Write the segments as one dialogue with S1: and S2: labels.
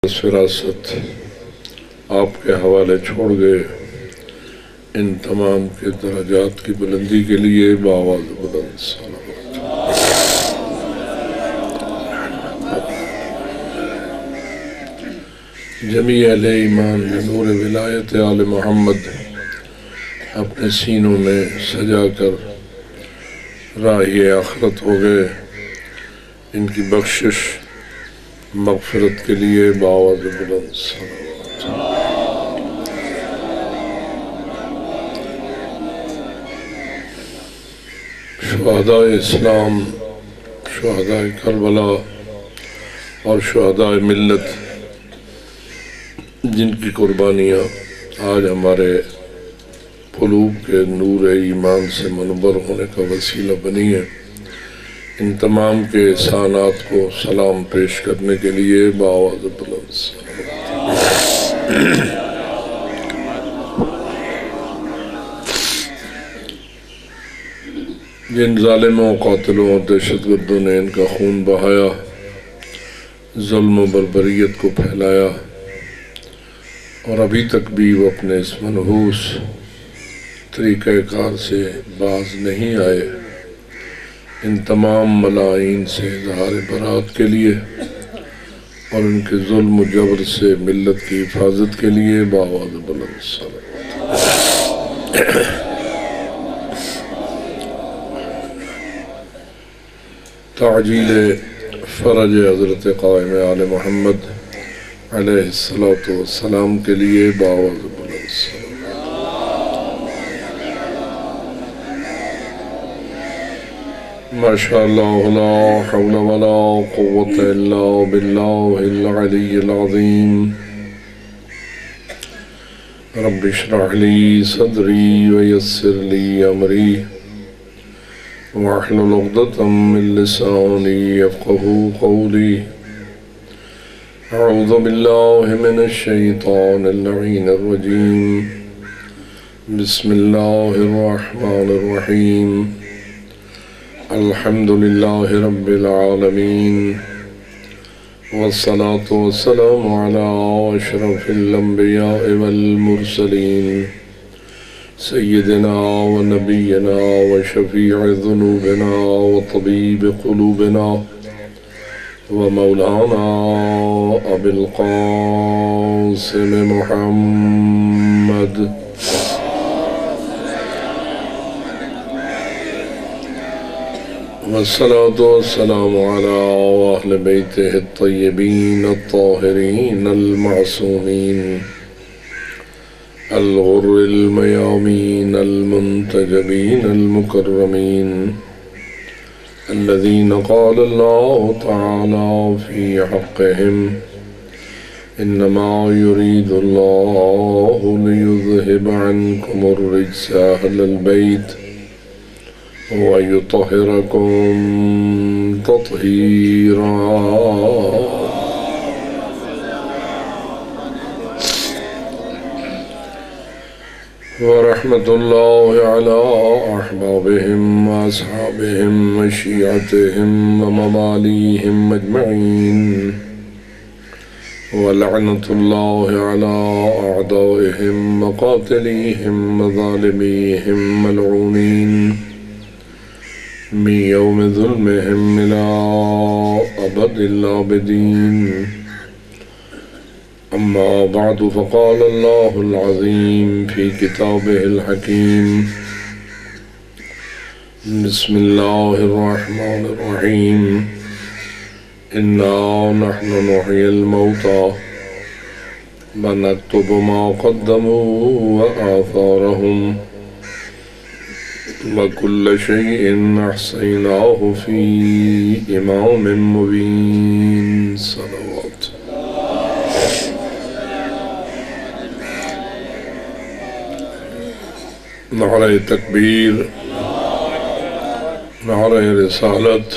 S1: وراثت آپ کے حوالے چھوڑ گئے، ان تمام کے درجات کی بلندی کے لیے بآواز بلند صلوات۔ جمیع اہل ایمان نور ولایت آل محمد اپنے سینوں میں سجا کر راہی آخرت ہو گئے، ان کی بخشش مغفرت کے لیے بآواز بلند صلوات۔ شہداء اسلام، شہداء کربلا اور شہداء ملت جن کی قربانیاں آج ہمارے قلوب کے نور ایمان سے منور ہونے کا وسیلہ بنی ہے، ان تمام کے احسانات کو سلام پیش کرنے کے لیے بآواز بلند صلوات۔ جن ظالموں، قاتلوں اور دہشت گردوں نے ان کا خون بہایا، ظلم و بربریت کو پھیلایا اور ابھی تک بھی وہ اپنے اس منحوس طریقہ کار سے باز نہیں آئے، ان تمام ملائین سے اظہار برات کے لیے اور ان کے ظلم و جبر سے ملت کی حفاظت کے لیے بآواز بلند صلوات۔ تعجیل فرج حضرت قائم آل محمد علیہ السلام کے لیے بآواز بلند صلوات۔ ماشاءاللہ لا حول ولا قوة الا باللہ العلی العظیم۔ رب اشرح لی صدری ویسر لی امری واحلل عقدۃ من لسانی یفقہوا قولی۔ اعوذ باللہ من الشیطان اللعین الرجیم۔ بسم اللہ الرحمن الرحیم۔ الحمدللہ رب العالمین، والصلاة والسلام علی اشرف الانبیاء والمرسلین، سیدنا و نبینا و شفیع ذنوبنا و طبیب قلوبنا و مولانا ابی القاسم محمد والصلاة والسلام على أهل بيته الطيبين الطاهرين المعصومين الغر الميامين المنتجبين المكرمين الذين قال الله تعالى في حقهم إنما يريد الله ليذهب عنكم الرجس أهل البيت وَيُطَهِّرَكُمْ تَطْهِيرًا۔ وَرَحْمَةُ اللَّهِ عَلَىٰ أَحْبَابِهِمْ وَأَصْحَابِهِمْ وَشِيعَتِهِمْ وَمَوَالِيهِمْ أَجْمَعِينَ، وَلَعْنَةُ اللَّهِ عَلَىٰ أَعْدَائِهِمْ وَقَاتِلِيهِمْ وَظَالِمِيهِمْ مَلْعُونِينَ من يوم ظلمهم إلى أبد الآبدين. أما بعد، فقال الله العظيم في كتابه الحكيم: بسم الله الرحمن الرحيم. إنا نحن نحيي الموتى ونكتب ما قدموا وآثارهم وَكُلَّ شَيْءٍ أَحْصَيْنَاهُ فِي إِمَامٍ مُبِينٍ صلوات۔ نعرہ تکبیر، نعرہ رسالت،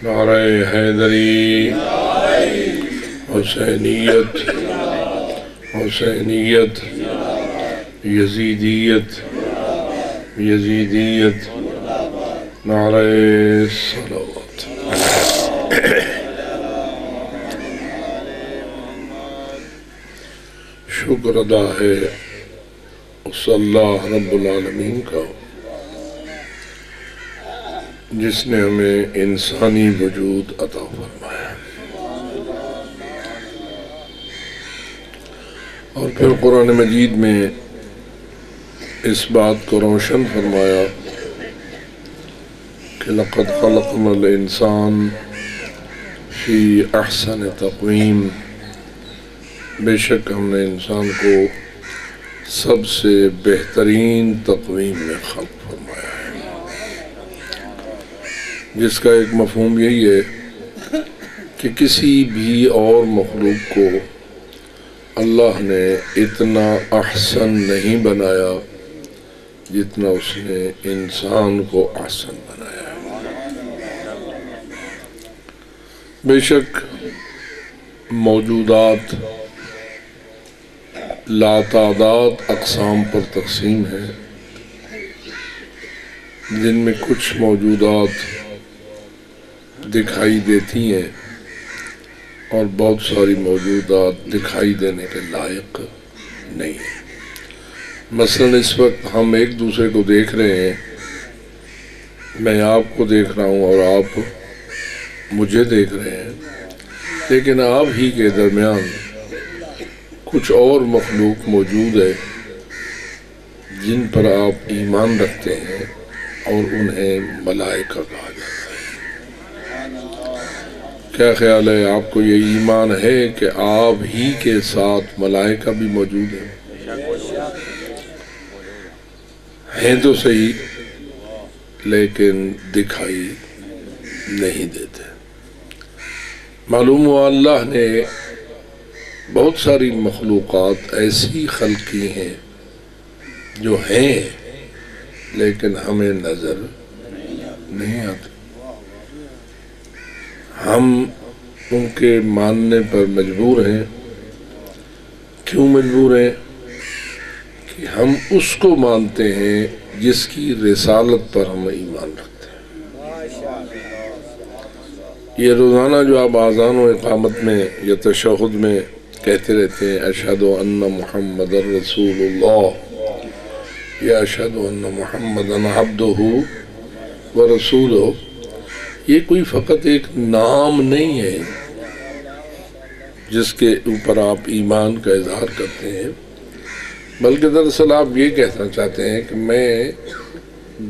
S1: نعرہ حیدری، حسینیت، حسینیت، یزیدیت، یزیدیت، نعرہ صلوات۔ شکر ادا ہے اس اللہ رب العالمین کا جس نے ہمیں انسانی وجود عطا فرمایا اور پھر قرآن مجید میں اس بات کو روشن فرمایا کہ لقد خلقنا الانسان فی احسن تقویم، بے شک ہم نے انسان کو سب سے بہترین تقویم میں خلق فرمایا ہے، جس کا ایک مفہوم یہی ہے کہ کسی بھی اور مخلوق کو اللہ نے اتنا احسن نہیں بنایا جتنا اس نے انسان کو احسن بنایا ہے۔ بے شک موجودات لاتعداد اقسام پر تقسیم ہے، جن میں کچھ موجودات دکھائی دیتی ہیں اور بہت ساری موجودات دکھائی دینے کے لائق نہیں ہیں۔ مثلا اس وقت ہم ایک دوسرے کو دیکھ رہے ہیں، میں آپ کو دیکھ رہا ہوں اور آپ مجھے دیکھ رہے ہیں، لیکن آپ ہی کے درمیان کچھ اور مخلوق موجود ہے جن پر آپ ایمان رکھتے ہیں اور انہیں ملائکہ کہا جاتا ہے۔ کیا خیال ہے، آپ کو یہ ایمان ہے کہ آپ ہی کے ساتھ ملائکہ بھی موجود ہیں تو صحیح، لیکن دکھائی نہیں دیتے۔ معلوم ہوا اللہ نے بہت ساری مخلوقات ایسی خلق کی ہیں جو ہیں لیکن ہمیں نظر نہیں آتی، ہم ان کے ماننے پر مجبور ہیں۔ کیوں مجبور ہیں؟ کہ ہم اس کو مانتے ہیں جس کی رسالت پر ہم ایمان رکھتے ہیں۔ یہ روزانہ جو آپ اذان و اقامت میں یا تشہد میں کہتے رہتے ہیں اشہد ان محمد رسول اللہ یا اشہد ان محمد عبدہ و رسولہ، یہ کوئی فقط ایک نام نہیں ہے جس کے اوپر آپ ایمان کا اظہار کرتے ہیں، بلکہ دراصل آپ یہ کہنا چاہتے ہیں کہ میں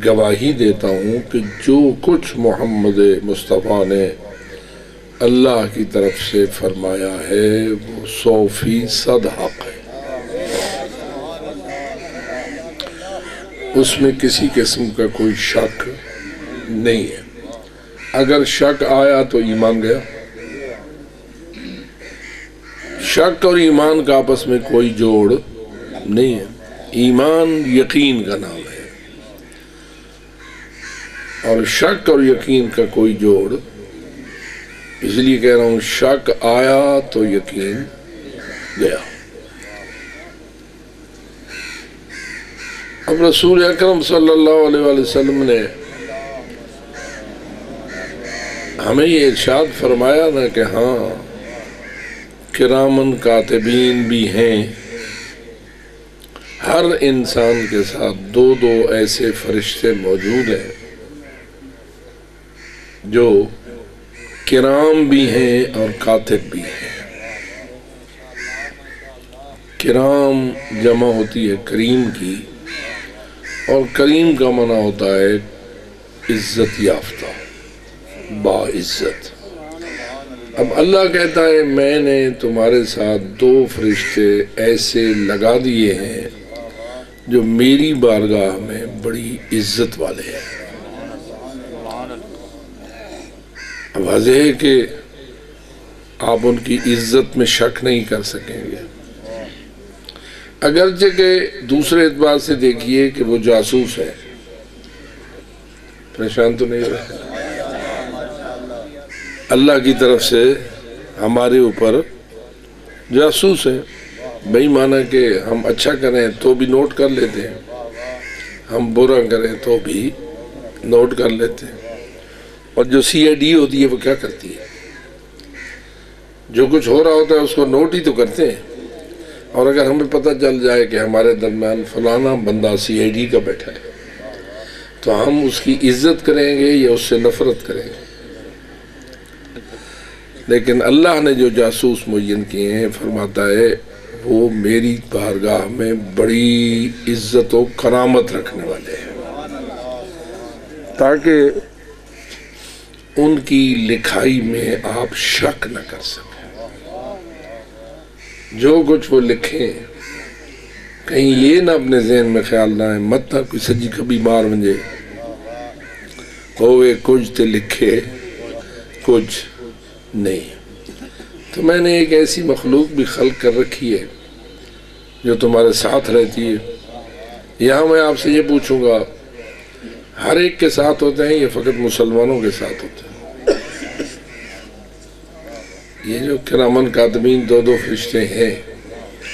S1: گواہی دیتا ہوں کہ جو کچھ محمد مصطفیٰ نے اللہ کی طرف سے فرمایا ہے وہ 100% حق ہے، اس میں کسی قسم کا کوئی شک نہیں ہے۔ اگر شک آیا تو ایمان گیا۔ شک اور ایمان کا آپس میں کوئی جوڑ نہیں ہے، ایمان یقین کا نام ہے اور شک اور یقین کا کوئی جوڑ، اس لیے کہہ رہا ہوں شک آیا تو یقین گیا۔ اب رسول اکرم صلی اللہ علیہ وآلہ وسلم نے ہمیں یہ ارشاد فرمایا نا کہ ہاں کرامن کاتبین بھی ہیں، ہر انسان کے ساتھ دو ایسے فرشتے موجود ہیں جو کرام بھی ہیں اور کاتب بھی ہیں۔ کرام جمع ہوتی ہے کریم کی، اور کریم کا معنی ہوتا ہے عزت یافتہ، باعزت۔ اب اللہ کہتا ہے میں نے تمہارے ساتھ 2 فرشتے ایسے لگا دیے ہیں جو میری بارگاہ میں بڑی عزت والے ہیں۔ اب واضح ہے کہ آپ ان کی عزت میں شک نہیں کر سکیں گے، اگرچہ کہ دوسرے اعتبار سے دیکھیے کہ وہ جاسوس ہے۔ پریشان تو نہیں ہو رہا؟ اللہ کی طرف سے ہمارے اوپر جاسوس ہے، بھئی مانا کہ ہم اچھا کریں تو بھی نوٹ کر لیتے ہیں، ہم برا کریں تو بھی نوٹ کر لیتے ہیں۔ اور جو CID ہوتی ہے وہ کیا کرتی ہے؟ جو کچھ ہو رہا ہوتا ہے اس کو نوٹ ہی تو کرتے ہیں، اور اگر ہمیں پتہ چل جائے کہ ہمارے درمیان فلانا بندہ CID کا بیٹھا ہے تو ہم اس کی عزت کریں گے یا اس سے نفرت کریں گے؟ لیکن اللہ نے جو جاسوس معین کیے ہیں فرماتا ہے وہ میری بارگاہ میں بڑی عزت و کرامت رکھنے والے ہیں، تاکہ ان کی لکھائی میں آپ شک نہ کر سکیں۔ جو کچھ وہ لکھیں کہیں یہ نہ اپنے ذہن میں خیال نہ ہے مت نہ کوئی سجی کبھی مار ونجے ہوئے کچھ تے لکھے کچھ نہیں۔ تو میں نے ایک ایسی مخلوق بھی خلق کر رکھی ہے جو تمہارے ساتھ رہتی ہے۔ یہاں میں آپ سے یہ پوچھوں گا، ہر ایک کے ساتھ ہوتے ہیں یا فقط مسلمانوں کے ساتھ ہوتے ہیں؟ یہ جو کرامن کاتبین دو فرشتے ہیں،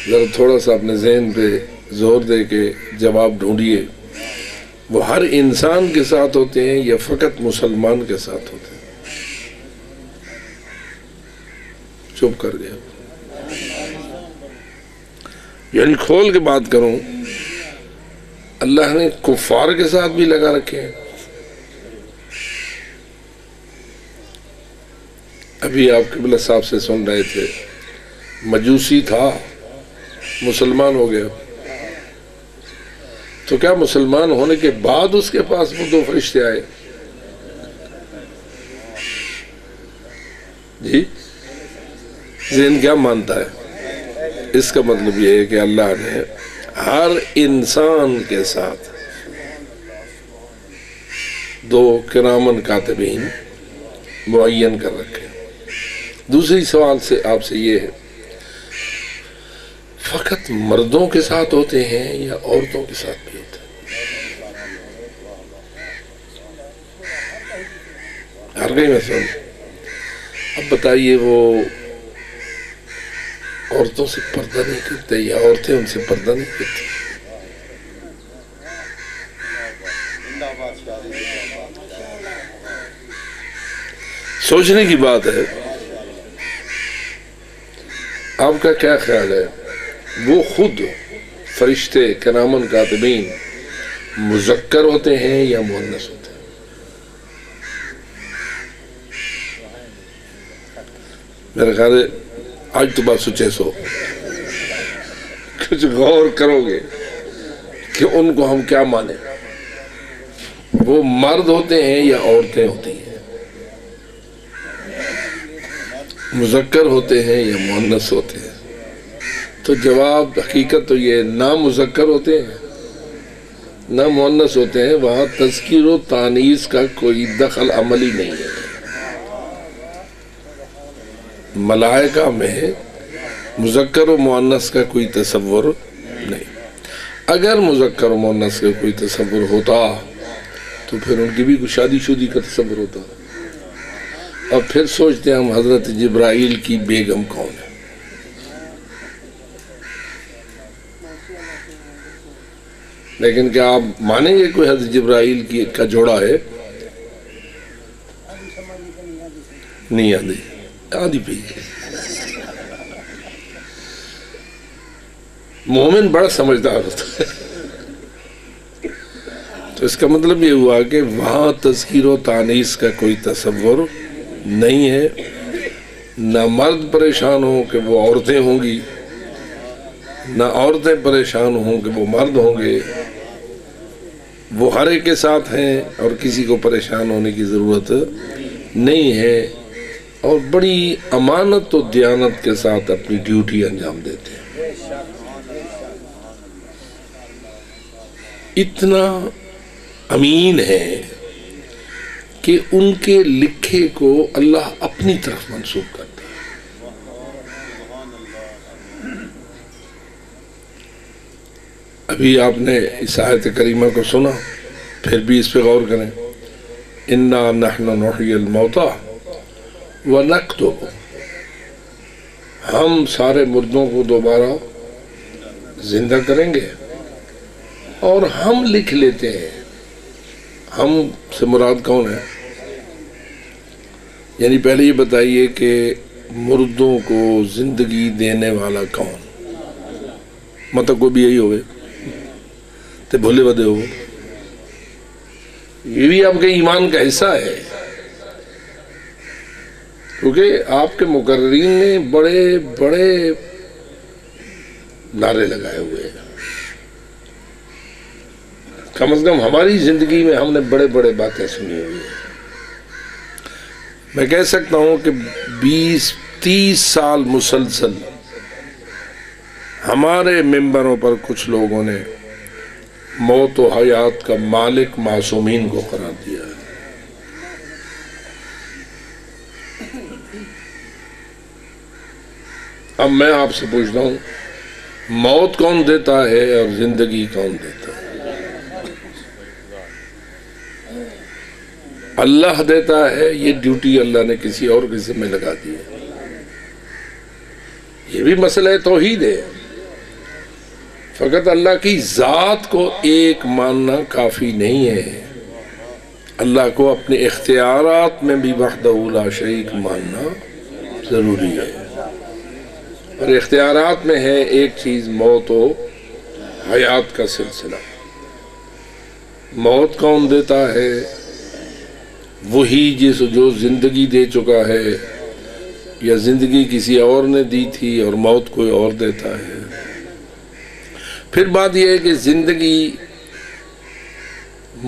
S1: ذرا تھوڑا سا اپنے ذہن پہ زور دے کے جواب ڈھونڈیے، وہ ہر انسان کے ساتھ ہوتے ہیں یا فقط مسلمان کے ساتھ ہوتے ہیں؟ چپ کر گیا، یعنی کھول کے بات کروں، اللہ نے کفار کے ساتھ بھی لگا رکھے ہیں۔ ابھی آپ قبلہ صاحب سے سن رہے تھے، مجوسی تھا مسلمان ہو گیا، تو کیا مسلمان ہونے کے بعد اس کے پاس وہ دو فرشتے آئے؟ جی ذہن کیا مانتا ہے؟ اس کا مطلب یہ ہے کہ اللہ نے ہر انسان کے ساتھ دو کرامن کاتبین معین کر رکھے۔ دوسری سوال سے آپ سے یہ ہے، فقط مردوں کے ساتھ ہوتے ہیں یا عورتوں کے ساتھ بھی ہوتے ہیں؟ ہر گئی میں سن۔ اب بتائیے وہ عورتوں سے پردہ نہیں کرتے یا عورتیں ان سے پردہ نہیں کرتی؟ سوچنے کی بات ہے۔ آپ کا کیا خیال ہے، وہ خود فرشتے کرامن کاتبین مذکر ہوتے ہیں یا مؤنث ہوتے ہیں؟ میرا خیال ہے آج تو بات سوچے سو کچھ غور کرو گے کہ ان کو ہم کیا مانیں، وہ مرد ہوتے ہیں یا عورتیں ہوتی ہیں، مذکر ہوتے ہیں یا مؤنث ہوتے ہیں؟ تو جواب حقیقت تو یہ نہ مذکر ہوتے ہیں نہ مؤنث ہوتے ہیں، وہاں تذکیر و تانیث کا کوئی دخل عملی نہیں ہے۔ ملائکہ میں مذکر و مؤنث کا کوئی تصور نہیں۔ اگر مذکر و مؤنث کا کوئی تصور ہوتا تو پھر ان کی بھی کوئی شادی شدی کا تصور ہوتا، اور پھر سوچتے ہیں ہم حضرت جبرائیل کی بیگم کون ہے؟ لیکن کیا آپ مانیں گے کوئی حضرت جبرائیل کا جوڑا ہے؟ نہیں آدھی پہ مومن بڑا سمجھدار ہوتا ہے۔ تو اس کا مطلب یہ ہوا کہ وہاں تذکیر و تانیث کا کوئی تصور نہیں ہے، نہ مرد پریشان ہوں کہ وہ عورتیں ہوں گی، نہ عورتیں پریشان ہوں کہ وہ مرد ہوں گے، وہ ہر ایک کے ساتھ ہیں اور کسی کو پریشان ہونے کی ضرورت نہیں ہے، اور بڑی امانت و دیانت کے ساتھ اپنی ڈیوٹی انجام دیتے ہیں۔ اتنا امین ہے کہ ان کے لکھے کو اللہ اپنی طرف منسوب کرتا ہے۔ ابھی آپ نے اس آیت کریمہ کو سنا، پھر بھی اس پہ غور کریں۔ اِنَّا نَحْنُ نُحْيِي الْمَوْتَى وَنَكْتُبُ، ہم سارے مردوں کو دوبارہ زندہ کریں گے اور ہم لکھ لیتے ہیں۔ ہم سے مراد کون ہے؟ یعنی پہلے یہ بتائیے کہ مردوں کو زندگی دینے والا کون؟ مطلب کوئی بھی یہی ہوئے تے بھولے بدے ہو، یہ بھی آپ کے ایمان کا حصہ ہے، کیونکہ آپ کے مقررین نے بڑے بڑے نعرے لگائے ہوئے ہیں، کم از کم ہماری زندگی میں ہم نے بڑے بڑے باتیں سنی ہوئی ہیں۔ میں کہہ سکتا ہوں کہ 20-30 سال مسلسل ہمارے ممبروں پر کچھ لوگوں نے موت و حیات کا مالک معصومین کو قرار دیا ہے۔ اب میں آپ سے پوچھتا ہوں، موت کون دیتا ہے اور زندگی کون دیتا ہے؟ اللہ دیتا ہے، یہ ڈیوٹی اللہ نے کسی اور کے ذمہ لگا دی ہے۔ یہ بھی مسئلہ توحید ہے، فقط اللہ کی ذات کو ایک ماننا کافی نہیں ہے، اللہ کو اپنے اختیارات میں بھی وحدہ لا شریک ماننا ضروری ہے۔ اور اختیارات میں ہے ایک چیز موت و حیات کا سلسلہ۔ موت کون دیتا ہے؟ وہی جو زندگی دے چکا ہے، یا زندگی کسی اور نے دی تھی اور موت کوئی اور دیتا ہے۔ پھر بات یہ ہے کہ زندگی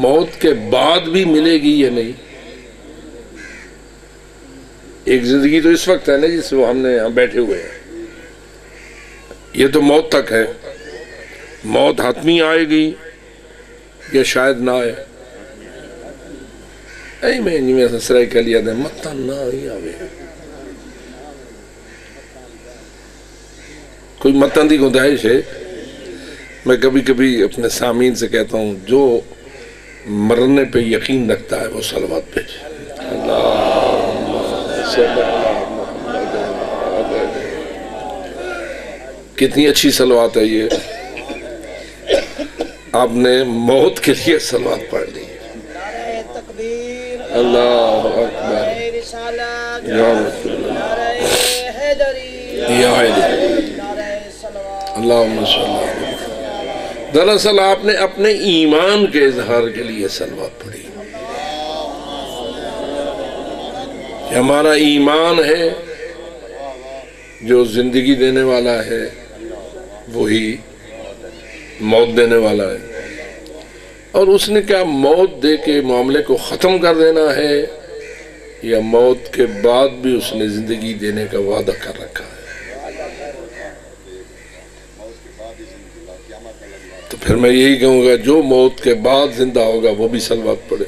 S1: موت کے بعد بھی ملے گی یا نہیں۔ ایک زندگی تو اس وقت ہے نا جس وہ ہم بیٹھے ہوئے ہیں، یہ تو موت تک ہے، موت حتمی آئے گی یا شاید نہ آئے۔ میں سسرائی کہہ لیا دے متا نہ ہی آوے، کوئی متن دی گنجائش ہے۔ میں کبھی کبھی اپنے سامعین سے کہتا ہوں، جو مرنے پہ یقین رکھتا ہے وہ صلوات بھیجے۔ کتنی اچھی صلوات ہے یہ، آپ نے موت کے لیے صلوات پڑھ لی۔ اللہ اکبر، یا رسول اللہ، یا اللہم صلی اللہ علیہ وسلم۔ دراصل آپ نے اپنے ایمان کے اظہار کے لیے صلوات پڑھی کہ ہمارا ایمان ہے جو زندگی دینے والا ہے وہی موت دینے والا ہے، اور اس نے کیا موت دے کے معاملے کو ختم کر دینا ہے یا موت کے بعد بھی اس نے زندگی دینے کا وعدہ کر رکھا ہے؟ تو پھر میں یہی کہوں گا، جو موت کے بعد زندہ ہوگا وہ بھی صلوات پڑھے۔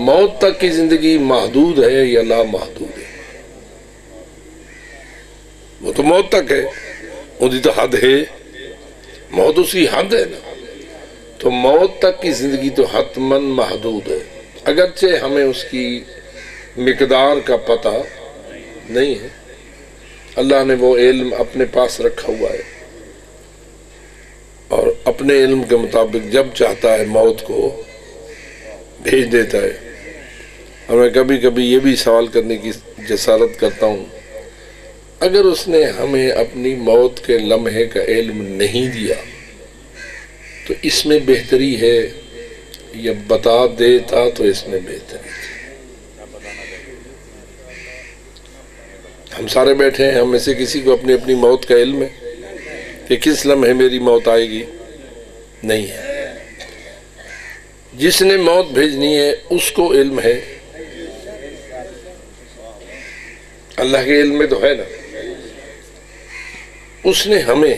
S1: موت تک کی زندگی محدود ہے یا لا محدود ہے؟ وہ تو موت تک ہے، ان تو حد ہے، موت اسی حد ہے نا، تو موت تک کی زندگی تو حتماً محدود ہے، اگرچہ ہمیں اس کی مقدار کا پتہ نہیں ہے۔ اللہ نے وہ علم اپنے پاس رکھا ہوا ہے، اور اپنے علم کے مطابق جب چاہتا ہے موت کو بھیج دیتا ہے۔ اور میں کبھی کبھی یہ بھی سوال کرنے کی جسارت کرتا ہوں، اگر اس نے ہمیں اپنی موت کے لمحے کا علم نہیں دیا تو اس میں بہتری ہے، یا بتا دیتا تو اس میں بہتری تھی۔ ہم سارے بیٹھے ہیں، ہم میں سے کسی کو اپنی اپنی موت کا علم ہے کہ کس لمحے میری موت آئے گی؟ نہیں ہے۔ جس نے موت بھیجنی ہے اس کو علم ہے، اللہ کے علم میں تو ہے نا، اس نے ہمیں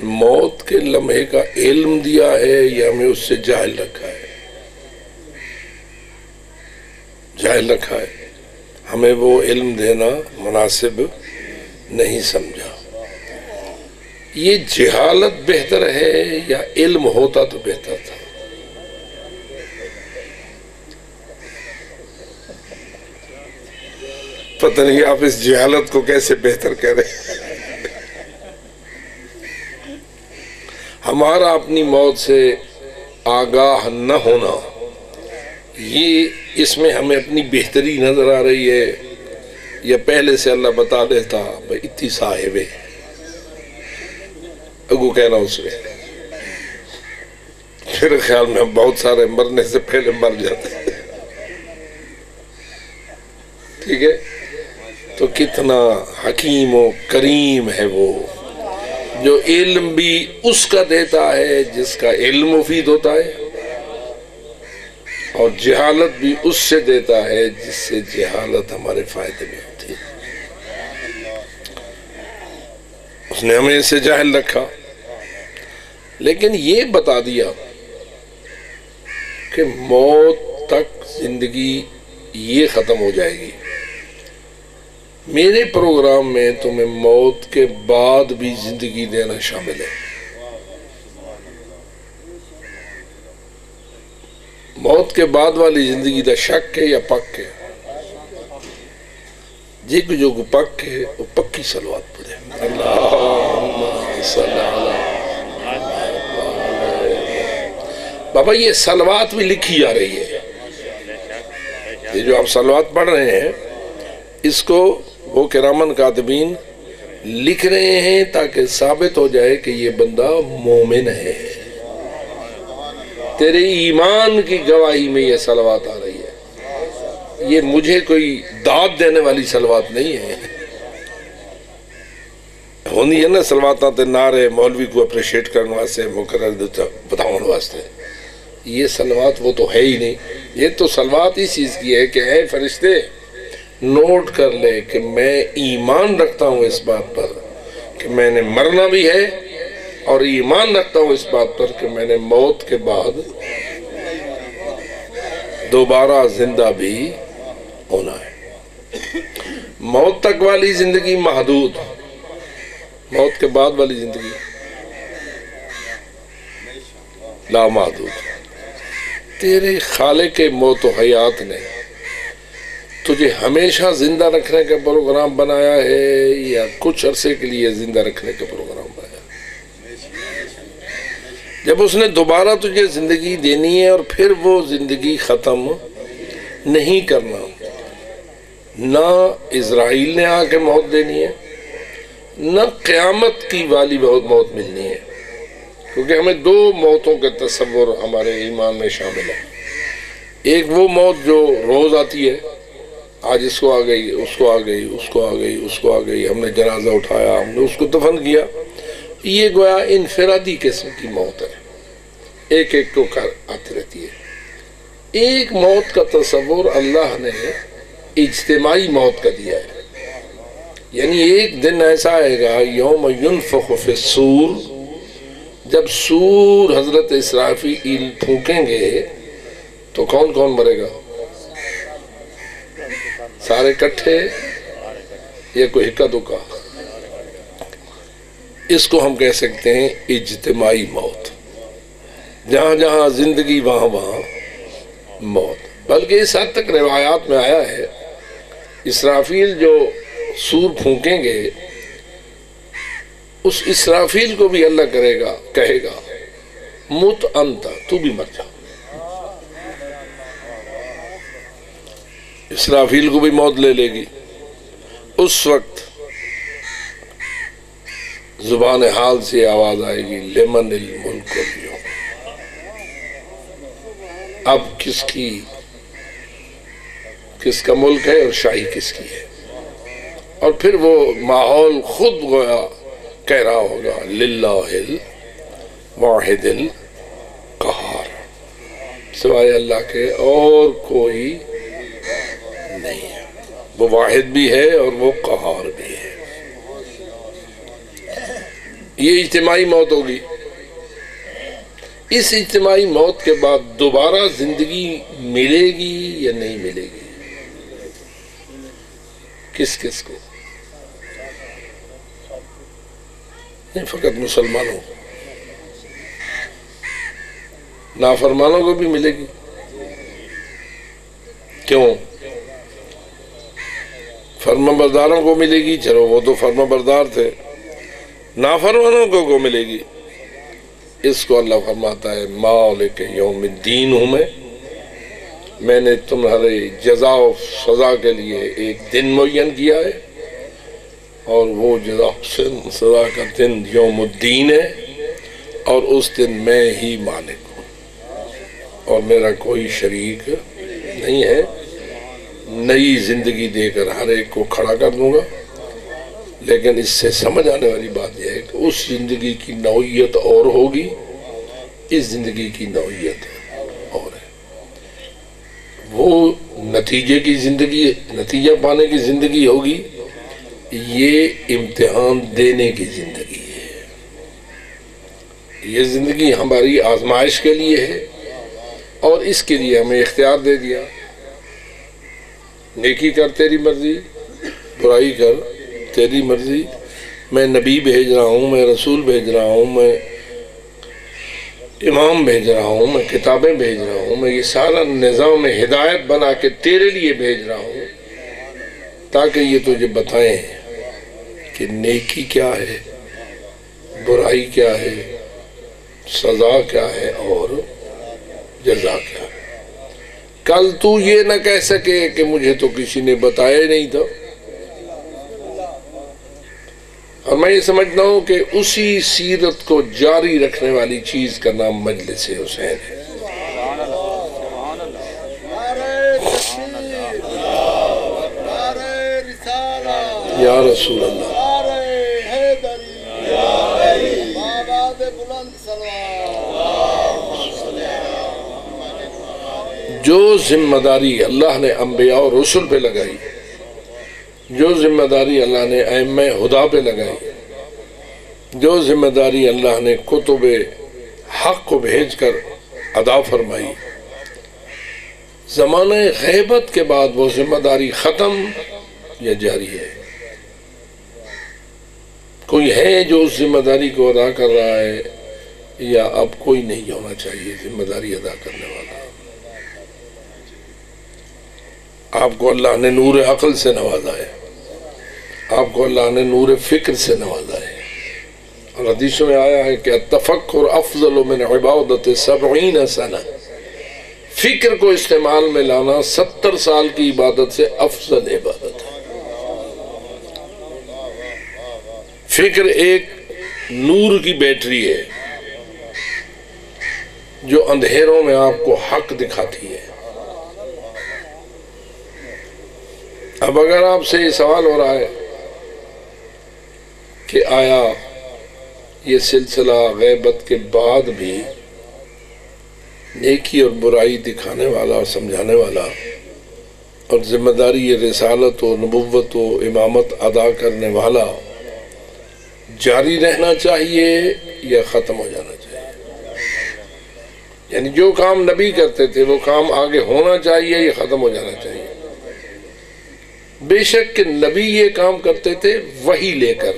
S1: موت کے لمحے کا علم دیا ہے یا ہمیں اس سے جاہل رکھا ہے؟ جاہل رکھا ہے، ہمیں وہ علم دینا مناسب نہیں سمجھا۔ یہ جہالت بہتر ہے یا علم ہوتا تو بہتر تھا؟ پتہ نہیں آپ اس جہالت کو کیسے بہتر کہہ رہے ہیں۔ ہمارا اپنی موت سے آگاہ نہ ہونا، یہ اس میں ہمیں اپنی بہتری نظر آ رہی ہے یا پہلے سے اللہ بتا دیتا بھئی اتنی صاحب ہے اگو کہنا اس میں، پھر خیال میں بہت سارے مرنے سے پہلے مر جاتے ہیں، ٹھیک ہے؟ تو کتنا حکیم و کریم ہے وہ، جو علم بھی اس کا دیتا ہے جس کا علم مفید ہوتا ہے، اور جہالت بھی اس سے دیتا ہے جس سے جہالت ہمارے فائدے میں ہوتی ہے۔ اس نے ہمیں اسے جاہل رکھا، لیکن یہ بتا دیا کہ موت تک زندگی یہ ختم ہو جائے گی۔ میرے پروگرام میں تمہیں موت کے بعد بھی زندگی دینا شامل ہے۔ موت کے بعد والی زندگی دا شک ہے یا پک ہے؟ جی کو جو پک ہے وہ پکی صلوات پڑھے، اللہم صلی اللہ۔ بابا یہ صلوات بھی لکھی جا رہی ہے، یہ جو آپ صلوات پڑھ رہے ہیں اس کو وہ کرامن کاتبین لکھ رہے ہیں تاکہ ثابت ہو جائے کہ یہ بندہ مومن ہے، تیرے ایمان کی گواہی میں یہ صلوات آ رہی ہے، یہ مجھے کوئی داد دینے والی صلوات نہیں ہے۔ ہونی ہے نا صلواتاں تے نعرے مولوی کو اپریشیٹ کرنے واسطے، مقرر بتاؤں واسطے، یہ صلوات وہ تو ہے ہی نہیں۔ یہ تو صلوات اس چیز کی ہے کہ اے فرشتے نوٹ کر لے کہ میں ایمان رکھتا ہوں اس بات پر کہ میں نے مرنا بھی ہے، اور ایمان رکھتا ہوں اس بات پر کہ میں نے موت کے بعد دوبارہ زندہ بھی ہونا ہے۔ موت تک والی زندگی محدود، موت کے بعد والی زندگی لامحدود۔ تیرے خالق موت و حیات نے تجھے ہمیشہ زندہ رکھنے کا پروگرام بنایا ہے یا کچھ عرصے کے لیے زندہ رکھنے کا پروگرام بنایا؟ جب اس نے دوبارہ تجھے زندگی دینی ہے اور پھر وہ زندگی ختم نہیں کرنا، نہ اسرائیل نے آ کے موت دینی ہے، نہ قیامت کی والی موت ملنی ہے، کیونکہ ہمیں دو موتوں کے تصور ہمارے ایمان میں شامل ہے۔ ایک وہ موت جو روز آتی ہے، آج اس کو آ گئی، اس کو آ گئی، اس کو آ گئی، اس کو آ گئی، ہم نے جنازہ اٹھایا، ہم نے اس کو دفن کیا، یہ گویا انفرادی قسم کی موت ہے، ایک ایک کو آتی رہتی ہے۔ ایک موت کا تصور اللہ نے اجتماعی موت کا دیا ہے، یعنی ایک دن ایسا آئے گا یوم ینفخ فی الصور، جب سور حضرت اسرافیل پھونکیں گے تو کون کون مرے گا؟ سارے کٹھے یا کوئی ہکا دکا؟ اس کو ہم کہہ سکتے ہیں اجتماعی موت، جہاں جہاں زندگی وہاں وہاں موت۔ بلکہ اس حد تک روایات میں آیا ہے اسرافیل جو سور پھونکیں گے، اس اسرافیل کو بھی اللہ کہے گا مت انت، تو بھی مر جا۔ اسرافیل کو بھی موت لے لے گی۔ اس وقت زبان حال سے آواز آئے گی لمن الملک اليوم، اب کس کا ملک ہے اور شاہی کس کی ہے؟ اور پھر وہ ماحول خود گویا کہہ رہا ہوگا للہ الواحد القہار، سوائے اللہ کے اور کوئی نہیں ہے، وہ واحد بھی ہے اور وہ قہار بھی ہے۔ یہ اجتماعی موت ہوگی۔ اس اجتماعی موت کے بعد دوبارہ زندگی ملے گی یا نہیں ملے گی؟ کس کس کو؟ نہیں فقط مسلمانوں، نافرمانوں کو بھی ملے گی۔ کیوں؟ فرما برداروں کو ملے گی، چلو وہ تو فرما بردار تھے، نافرمانوں کو ملے گی۔ اس کو اللہ فرماتا ہے مالک یوم الدین ہوں میں، میں نے تمہارے جزا و سزا کے لیے ایک دن معین کیا ہے، اور وہ جزا و سزا کا دن یوم الدین ہے، اور اس دن میں ہی مالک ہوں اور میرا کوئی شریک نہیں ہے۔ نئی زندگی دے کر ہر ایک کو کھڑا کر دوں گا، لیکن اس سے سمجھ آنے والی بات یہ ہے کہ اس زندگی کی نوعیت اور ہوگی، اس زندگی کی نوعیت اور ہے۔ وہ نتیجے کی زندگی، نتیجہ پانے کی زندگی ہوگی، یہ امتحان دینے کی زندگی ہے۔ یہ زندگی ہماری آزمائش کے لیے ہے، اور اس کے لیے ہمیں اختیار دے دیا، نیکی کر تیری مرضی، برائی کر تیری مرضی، میں نبی بھیج رہا ہوں، میں رسول بھیج رہا ہوں، میں امام بھیج رہا ہوں، میں کتابیں بھیج رہا ہوں، میں یہ سارا نظام ہدایت بنا کے تیرے لیے بھیج رہا ہوں، تاکہ یہ تجھے بتائیں کہ نیکی کیا ہے، برائی کیا ہے، سزا کیا ہے اور جزا کیا ہے۔ کل تو یہ نہ کہہ سکے کہ مجھے تو کسی نے بتایا نہیں تھا۔ اور میں یہ سمجھتا ہوں کہ اسی سیرت کو جاری رکھنے والی چیز کا نام مجلس حسین ہے۔ یا رسول اللہ، جو ذمہ داری اللہ نے انبیاء اور رسل پہ لگائی، جو ذمہ داری اللہ نے ائمہ ہدیٰ پہ لگائی، جو ذمہ داری اللہ نے کتب حق کو بھیج کر ادا فرمائی، زمانہ غیبت کے بعد وہ ذمہ داری ختم یا جاری ہے؟ کوئی ہے جو اس ذمہ داری کو ادا کر رہا ہے، یا اب کوئی نہیں ہونا چاہیے ذمہ داری ادا کرنے والا؟ آپ کو اللہ نے نور عقل سے نوازا ہے، آپ کو اللہ نے نور فکر سے نوازا ہے، اور حدیثوں میں آیا ہے کہ التفکر افضل من عبادت 70 سنہ، فکر کو استعمال میں لانا 70 سال کی عبادت سے افضل عبادت ہے۔ فکر ایک نور کی بیٹری ہے جو اندھیروں میں آپ کو حق دکھاتی ہے۔ اب اگر آپ سے یہ سوال ہو رہا ہے کہ آیا یہ سلسلہ غیبت کے بعد بھی نیکی اور برائی دکھانے والا اور سمجھانے والا اور ذمہ داری یہ رسالت و نبوت و امامت ادا کرنے والا جاری رہنا چاہیے یا ختم ہو جانا چاہیے؟ یعنی جو کام نبی کرتے تھے وہ کام آگے ہونا چاہیے یا ختم ہو جانا چاہیے؟ بے شک کہ نبی یہ کام کرتے تھے وحی لے کر،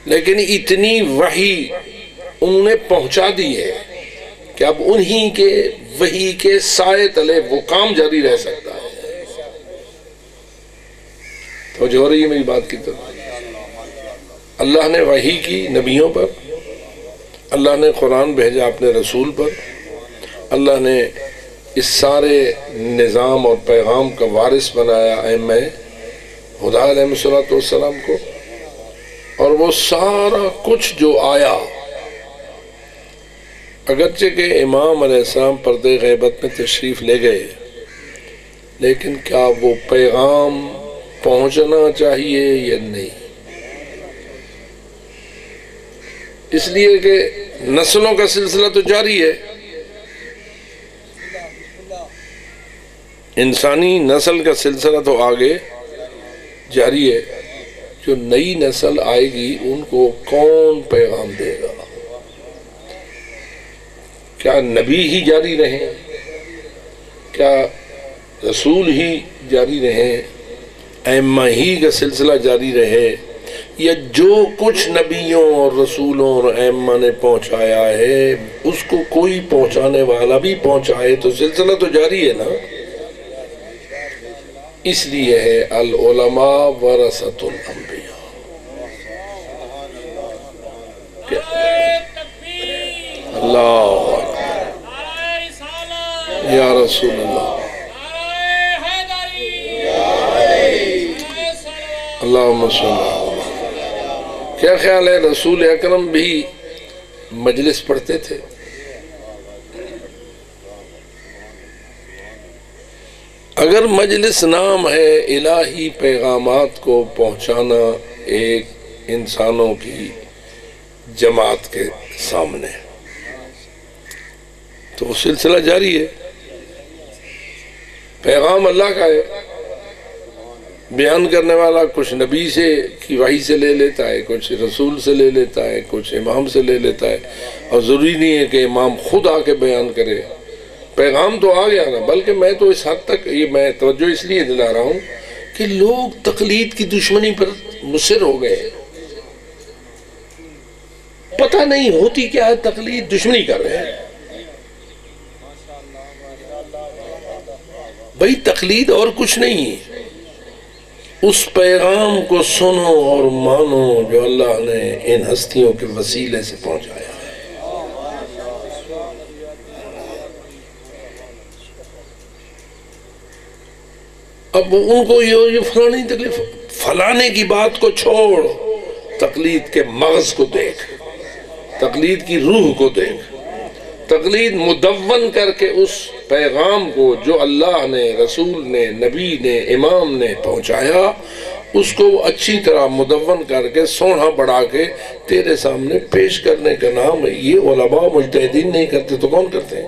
S1: لیکن اتنی وحی انہوں نے پہنچا دی ہے کہ اب انہی کے وحی کے سائے تلے وہ کام جاری رہ سکتا ہے۔ توجہ ہو رہی ہے میری بات کی طرف؟ اللہ نے وحی کی نبیوں پر، اللہ نے قرآن بھیجا اپنے رسول پر، اللہ نے اس سارے نظام اور پیغام کا وارث بنایا ائمہ ہدیٰ علیہ السلام کو، اور وہ سارا کچھ جو آیا، اگرچہ کہ امام علیہ السلام پردے غیبت میں تشریف لے گئے، لیکن کیا وہ پیغام پہنچنا چاہیے یا نہیں؟ اس لیے کہ نسلوں کا سلسلہ تو جاری ہے، انسانی نسل کا سلسلہ تو آگے جاری ہے۔ جو نئی نسل آئے گی ان کو کون پیغام دے گا؟ کیا نبی ہی جاری رہیں؟ کیا رسول ہی جاری رہیں؟ ائمہ ہی کا سلسلہ جاری رہے؟ یا جو کچھ نبیوں اور رسولوں اور ائمہ نے پہنچایا ہے اس کو کوئی پہنچانے والا بھی پہنچائے تو سلسلہ تو جاری ہے نا؟ اس لیے ہے العلماء ورثۃ الانبیاء۔ اللہ یا رسول اللہ، اللہم صلی اللہ علیہ۔ کیا خیال ہے رسول اکرم بھی مجلس پڑھتے تھے؟ اگر مجلس نام ہے الہی پیغامات کو پہنچانا ایک انسانوں کی جماعت کے سامنے، تو وہ سلسلہ جاری ہے۔ پیغام اللہ کا ہے، بیان کرنے والا کچھ نبی سے کی وحی سے لے لیتا ہے، کچھ رسول سے لے لیتا ہے، کچھ امام سے لے لیتا ہے، اور ضروری نہیں ہے کہ امام خود آ کے بیان کرے۔ پیغام تو آ گیا نا، بلکہ میں تو اس حد تک یہ میں توجہ اس لیے دلا رہا ہوں کہ لوگ تقلید کی دشمنی پر مصر ہو گئے، پتہ نہیں ہوتی کیا ہے، تقلید دشمنی کر رہے ہیں۔ بھئی تقلید اور کچھ نہیں، اس پیغام کو سنو اور مانو جو اللہ نے ان ہستیوں کے وسیلے سے پہنچایا ہے۔ اب ان کو یہ فلانی تکلیف، فلانے کی بات کو چھوڑ، تقلید کے مغز کو دیکھ، تقلید کی روح کو دیکھ۔ تقلید مدون کر کے اس پیغام کو جو اللہ نے، رسول نے، نبی نے، امام نے پہنچایا، اس کو اچھی طرح مدون کر کے سونا بڑھا کے تیرے سامنے پیش کرنے کا نام ہے۔ یہ علماء مجتہدین نہیں کرتے تو کون کرتے ہیں؟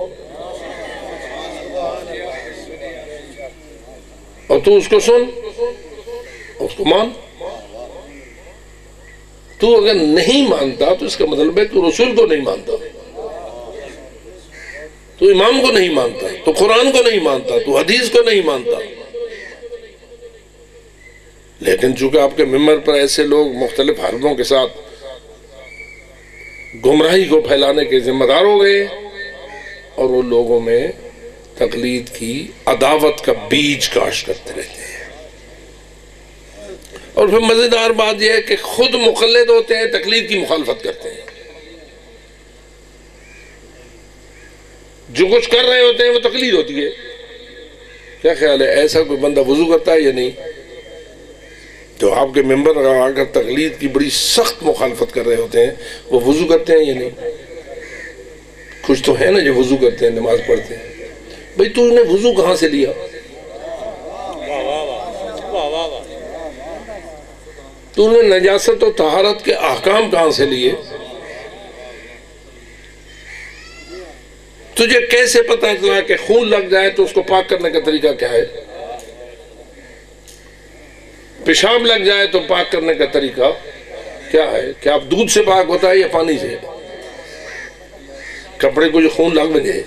S1: اور تو اس کو سن، اس کو مان۔ تو اگر نہیں مانتا تو اس کا مطلب ہے تو رسول کو نہیں مانتا، تو امام کو نہیں مانتا، تو قرآن کو نہیں مانتا، تو حدیث کو نہیں مانتا۔ لیکن چونکہ آپ کے ممبر پر ایسے لوگ مختلف حربوں کے ساتھ گمراہی کو پھیلانے کے ذمہ دار ہو گئے، اور وہ لوگوں میں تقلید کی عداوت کا بیج کاشت کرتے رہتے ہیں۔ اور پھر مزیدار بات یہ ہے کہ خود مقلد ہوتے ہیں، تقلید کی مخالفت کرتے ہیں۔ جو کچھ کر رہے ہوتے ہیں وہ تقلید ہوتی ہے۔ کیا خیال ہے ایسا کوئی بندہ وضو کرتا ہے یا نہیں؟ تو آپ کے ممبر اگر تقلید کی بڑی سخت مخالفت کر رہے ہوتے ہیں، وہ وضو کرتے ہیں یا نہیں؟ کچھ تو ہے نا جو وضو کرتے ہیں، نماز پڑھتے ہیں۔ بھئی تو انہیں وضو کہاں سے لیا؟ تو انہیں نجاست و طہارت کے احکام کہاں سے لیے؟ تجھے کیسے پتہ چلا کہ خون لگ جائے تو اس کو پاک کرنے کا طریقہ کیا ہے؟ پیشاب لگ جائے تو پاک کرنے کا طریقہ کیا ہے؟ کیا آپ دودھ سے پاک ہوتا ہے یا پانی سے؟ کپڑے کو جو خون لگ بجے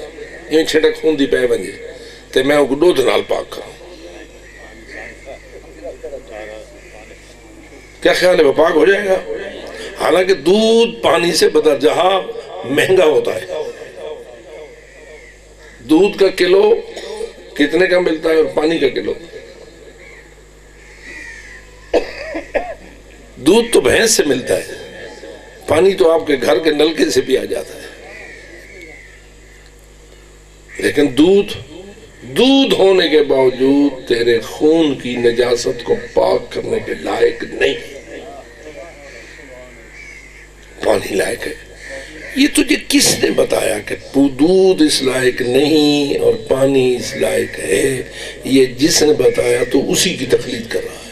S1: یہ چھٹک خون دی پہ بجے تو میں وہ دودھ نال پاک کروں، کیا خیال ہے وہ پاک ہو جائے گا؟ حالانکہ دودھ پانی سے بدرجہ مہنگا ہوتا ہے۔ دودھ کا کلو کتنے کا ملتا ہے اور پانی کا کلو؟ دودھ تو بھینس سے ملتا ہے، پانی تو آپ کے گھر کے نلکے سے بھی آ جاتا ہے۔ لیکن دودھ ہونے کے باوجود تیرے خون کی نجاست کو پاک کرنے کے لائق نہیں، پانی لائق ہے۔ یہ تجھے کس نے بتایا کہ دودھ اس لائق نہیں اور پانی اس لائق ہے؟ یہ جس نے بتایا تو اسی کی تقلید کر رہا ہے۔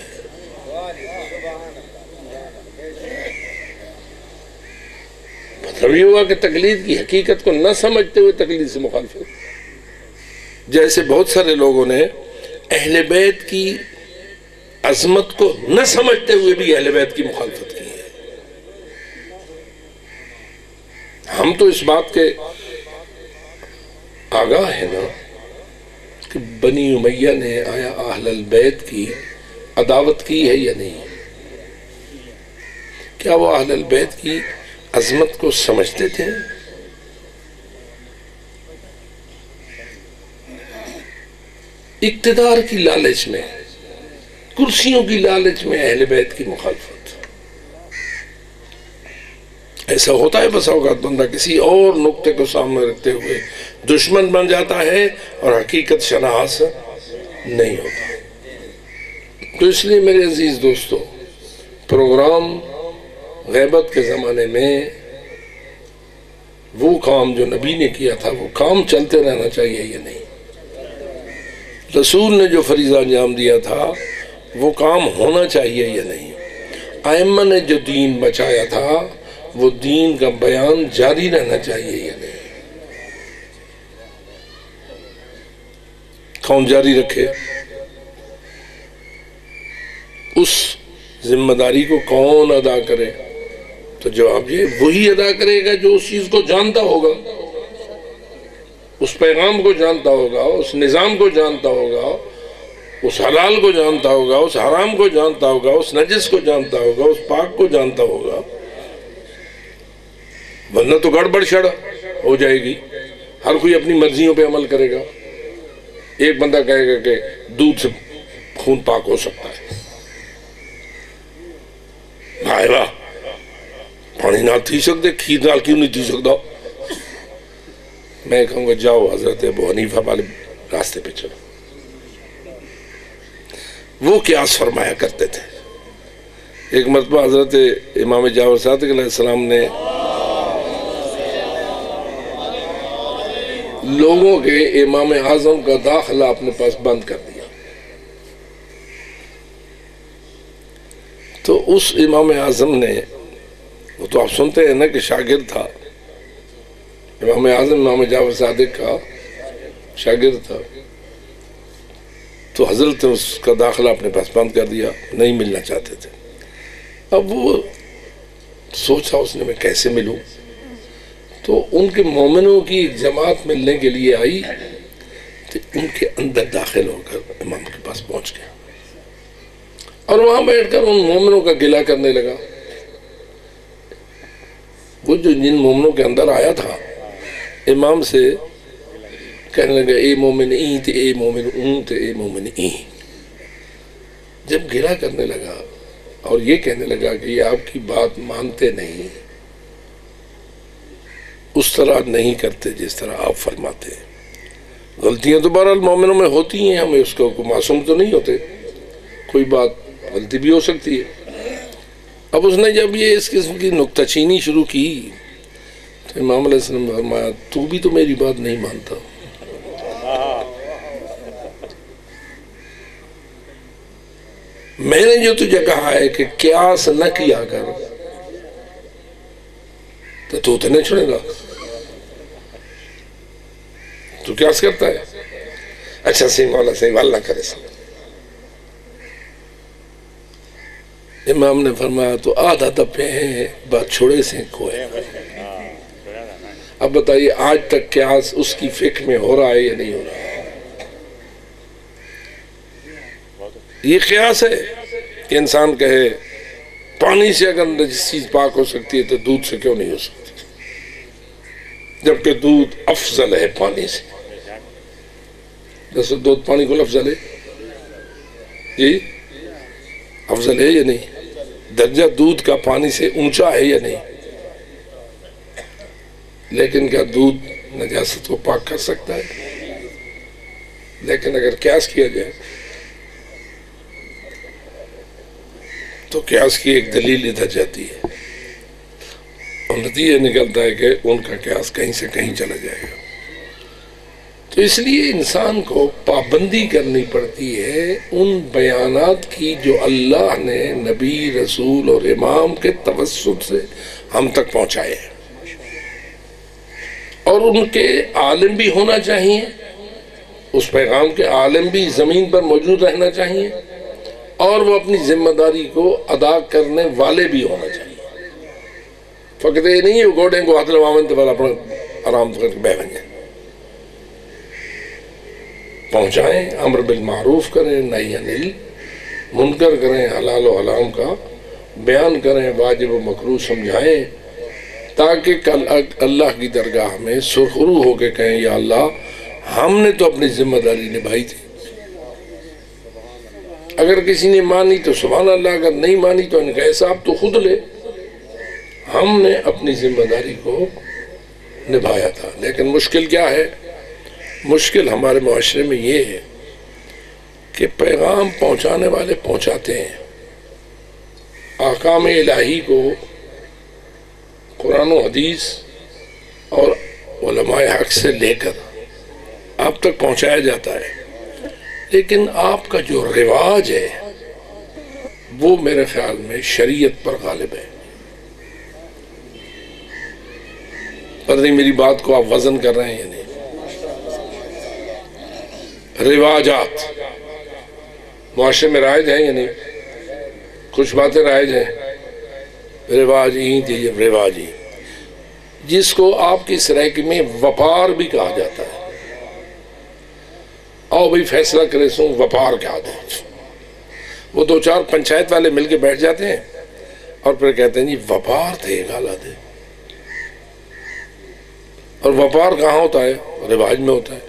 S1: مطلب یہ ہوا کہ تقلید کی حقیقت کو نہ سمجھتے ہوئے تقلید سے مخالفت۔ جیسے بہت سارے لوگوں نے اہل بیت کی عظمت کو نہ سمجھتے ہوئے بھی اہل بیت کی مخالفت کی ہے۔ ہم تو اس بات کے آگاہ ہیں نا کہ بنی امیہ نے آیا اہل البیت کی عداوت کی ہے یا نہیں؟ کیا وہ اہل البیت کی عظمت کو سمجھتے تھے؟ اقتدار کی لالچ میں، کرسیوں کی لالچ میں اہل بیت کی مخالفت، ایسا ہوتا ہے بس اوقات بندہ کسی اور نقطے کو سامنے رکھتے ہوئے دشمن بن جاتا ہے اور حقیقت شناس نہیں ہوتا۔ تو اس لیے میرے عزیز دوستو، پروگرام غیبت کے زمانے میں وہ کام جو نبی نے کیا تھا وہ کام چلتے رہنا چاہیے یا نہیں؟ رسول نے جو فریضہ انجام دیا تھا وہ کام ہونا چاہیے یا نہیں؟ ائمہ نے جو دین بچایا تھا وہ دین کا بیان جاری رہنا چاہیے یا نہیں؟ کون جاری رکھے؟ اس ذمہ داری کو کون ادا کرے؟ تو جواب یہ وہی ادا کرے گا جو اس چیز کو جانتا ہوگا، اس پیغام کو جانتا ہوگا، اس نظام کو جانتا ہوگا، اس حلال کو جانتا ہوگا، اس حرام کو جانتا ہوگا، اس نجس کو جانتا ہوگا، اس پاک کو جانتا ہوگا۔ ورنہ تو گڑبڑ شڑ ہو جائے گی، ہر کوئی اپنی مرضیوں پہ عمل کرے گا۔ ایک بندہ کہے گا کہ دودھ سے خون پاک ہو سکتا ہے، بھائی واہ پانی نہ تھی سکتے، کھیر نال کیوں نہیں تھی سکتا؟ میں کہوں گا جاؤ حضرت ابو حنیفہ والے راستے پہ چلو، وہ قیاس فرمایا کرتے تھے۔ ایک مرتبہ حضرت امام جعفر صادق علیہ السلام نے لوگوں کے امام اعظم کا داخلہ اپنے پاس بند کر دیا، تو اس امام اعظم نے، وہ تو آپ سنتے ہیں نا کہ شاگرد تھا، امام اعظم امام جعفر صادق کا شاگرد تھا، تو حضرت نے اس کا داخلہ اپنے پاس بند کر دیا، نہیں ملنا چاہتے تھے۔ اب وہ سوچا اس نے میں کیسے ملوں، تو ان کے مومنوں کی ایک جماعت ملنے کے لیے آئی، تو ان کے اندر داخل ہو کر امام کے پاس پہنچ گیا اور وہاں بیٹھ کر ان مومنوں کا گلہ کرنے لگا۔ وہ جو جن مومنوں کے اندر آیا تھا امام سے کہنے لگا اے مومن این تے اے مومن اون تے اے مومن این۔ جب گلہ کرنے لگا اور یہ کہنے لگا کہ یہ آپ کی بات مانتے نہیں، اس طرح نہیں کرتے جس طرح آپ فرماتے ہیں، غلطیاں تو بہرحال مومنوں میں ہوتی ہیں، ہمیں اس کو معصوم تو نہیں ہوتے، کوئی بات غلطی بھی ہو سکتی ہے۔ اب اس نے جب یہ اس قسم کی نکتہ چینی شروع کی تو امام علیہ السلام نے فرمایا تو بھی تو میری بات نہیں مانتا، میں نے جو تجھے کہا ہے کہ قیاس نہ کیا کر، تو نہیں چھوڑے گا، تو قیاس کرتا ہے، اچھا صحیح مولا صحیح واللہ کرے صحیح۔ امام نے فرمایا تو آدھا دپے ہیں بات چھوڑے سے کوئے۔ اب بتائیے آج تک قیاس اس کی فکر میں ہو رہا ہے یا نہیں ہو رہا؟ یہ قیاس ہے کہ انسان کہے پانی سے اگر نجس چیز پاک ہو سکتی ہے تو دودھ سے کیوں نہیں ہو سکتی، جبکہ دودھ افضل ہے پانی سے۔ جیسے دودھ پانی کو افضل ہے، جی افضل ہے یا نہیں؟ درجہ دودھ کا پانی سے اونچا ہے یا نہیں؟ لیکن کیا دودھ نجاست کو پاک کر سکتا ہے؟ لیکن اگر قیاس کیا جائے تو قیاس کی ایک دلیل ادھر جاتی ہے اور نتیجہ نکلتا ہے کہ ان کا قیاس کہیں سے کہیں چلا جائے گا۔ تو اس لیے انسان کو پابندی کرنی پڑتی ہے ان بیانات کی جو اللہ نے نبی، رسول اور امام کے توسط سے ہم تک پہنچائے ہیں، اور ان کے عالم بھی ہونا چاہیے، اس پیغام کے عالم بھی زمین پر موجود رہنا چاہیے، اور وہ اپنی ذمہ داری کو ادا کرنے والے بھی ہونا چاہیے۔ فقط یہ نہیں ہے وہ گوڑیں کو ہاتھ لوامن تو اپنا آرام کر کے بہ بن جائیں، پہنچائیں، امر بالمعروف کریں، نہی عن المنکر کریں، حلال و حرام کا بیان کریں، واجب و مکروہ سمجھائیں، تاکہ کل اللہ کی درگاہ میں سرخرو ہو کے کہیں یا اللہ ہم نے تو اپنی ذمہ داری نبھائی تھی۔ اگر کسی نے مانی تو سبحان اللہ، اگر نہیں مانی تو ان کا حساب تو خود لے، ہم نے اپنی ذمہ داری کو نبھایا تھا. لیکن مشکل کیا ہے؟ مشکل ہمارے معاشرے میں یہ ہے کہ پیغام پہنچانے والے پہنچاتے ہیں، احکام الہی کو قرآن و حدیث اور علماء حق سے لے کر آپ تک پہنچایا جاتا ہے، لیکن آپ کا جو رواج ہے وہ میرے خیال میں شریعت پر غالب ہے. پتہ نہیں میری بات کو آپ وزن کر رہے ہیں یا نہیں. رواجات معاشرے میں رائج ہیں یا نہیں؟ کچھ باتیں رائج ہیں. رواج ہی تھی، رواج ہی، جس کو آپ کی سرائکی میں وپار بھی کہا جاتا ہے. آؤ بھئی فیصلہ کرے سوں وپار کیا دیں. وہ دو چار پنچایت والے مل کے بیٹھ جاتے ہیں اور پھر کہتے ہیں جی وپار تھے گالا دے. اور وپار کہاں ہوتا ہے؟ رواج میں ہوتا ہے.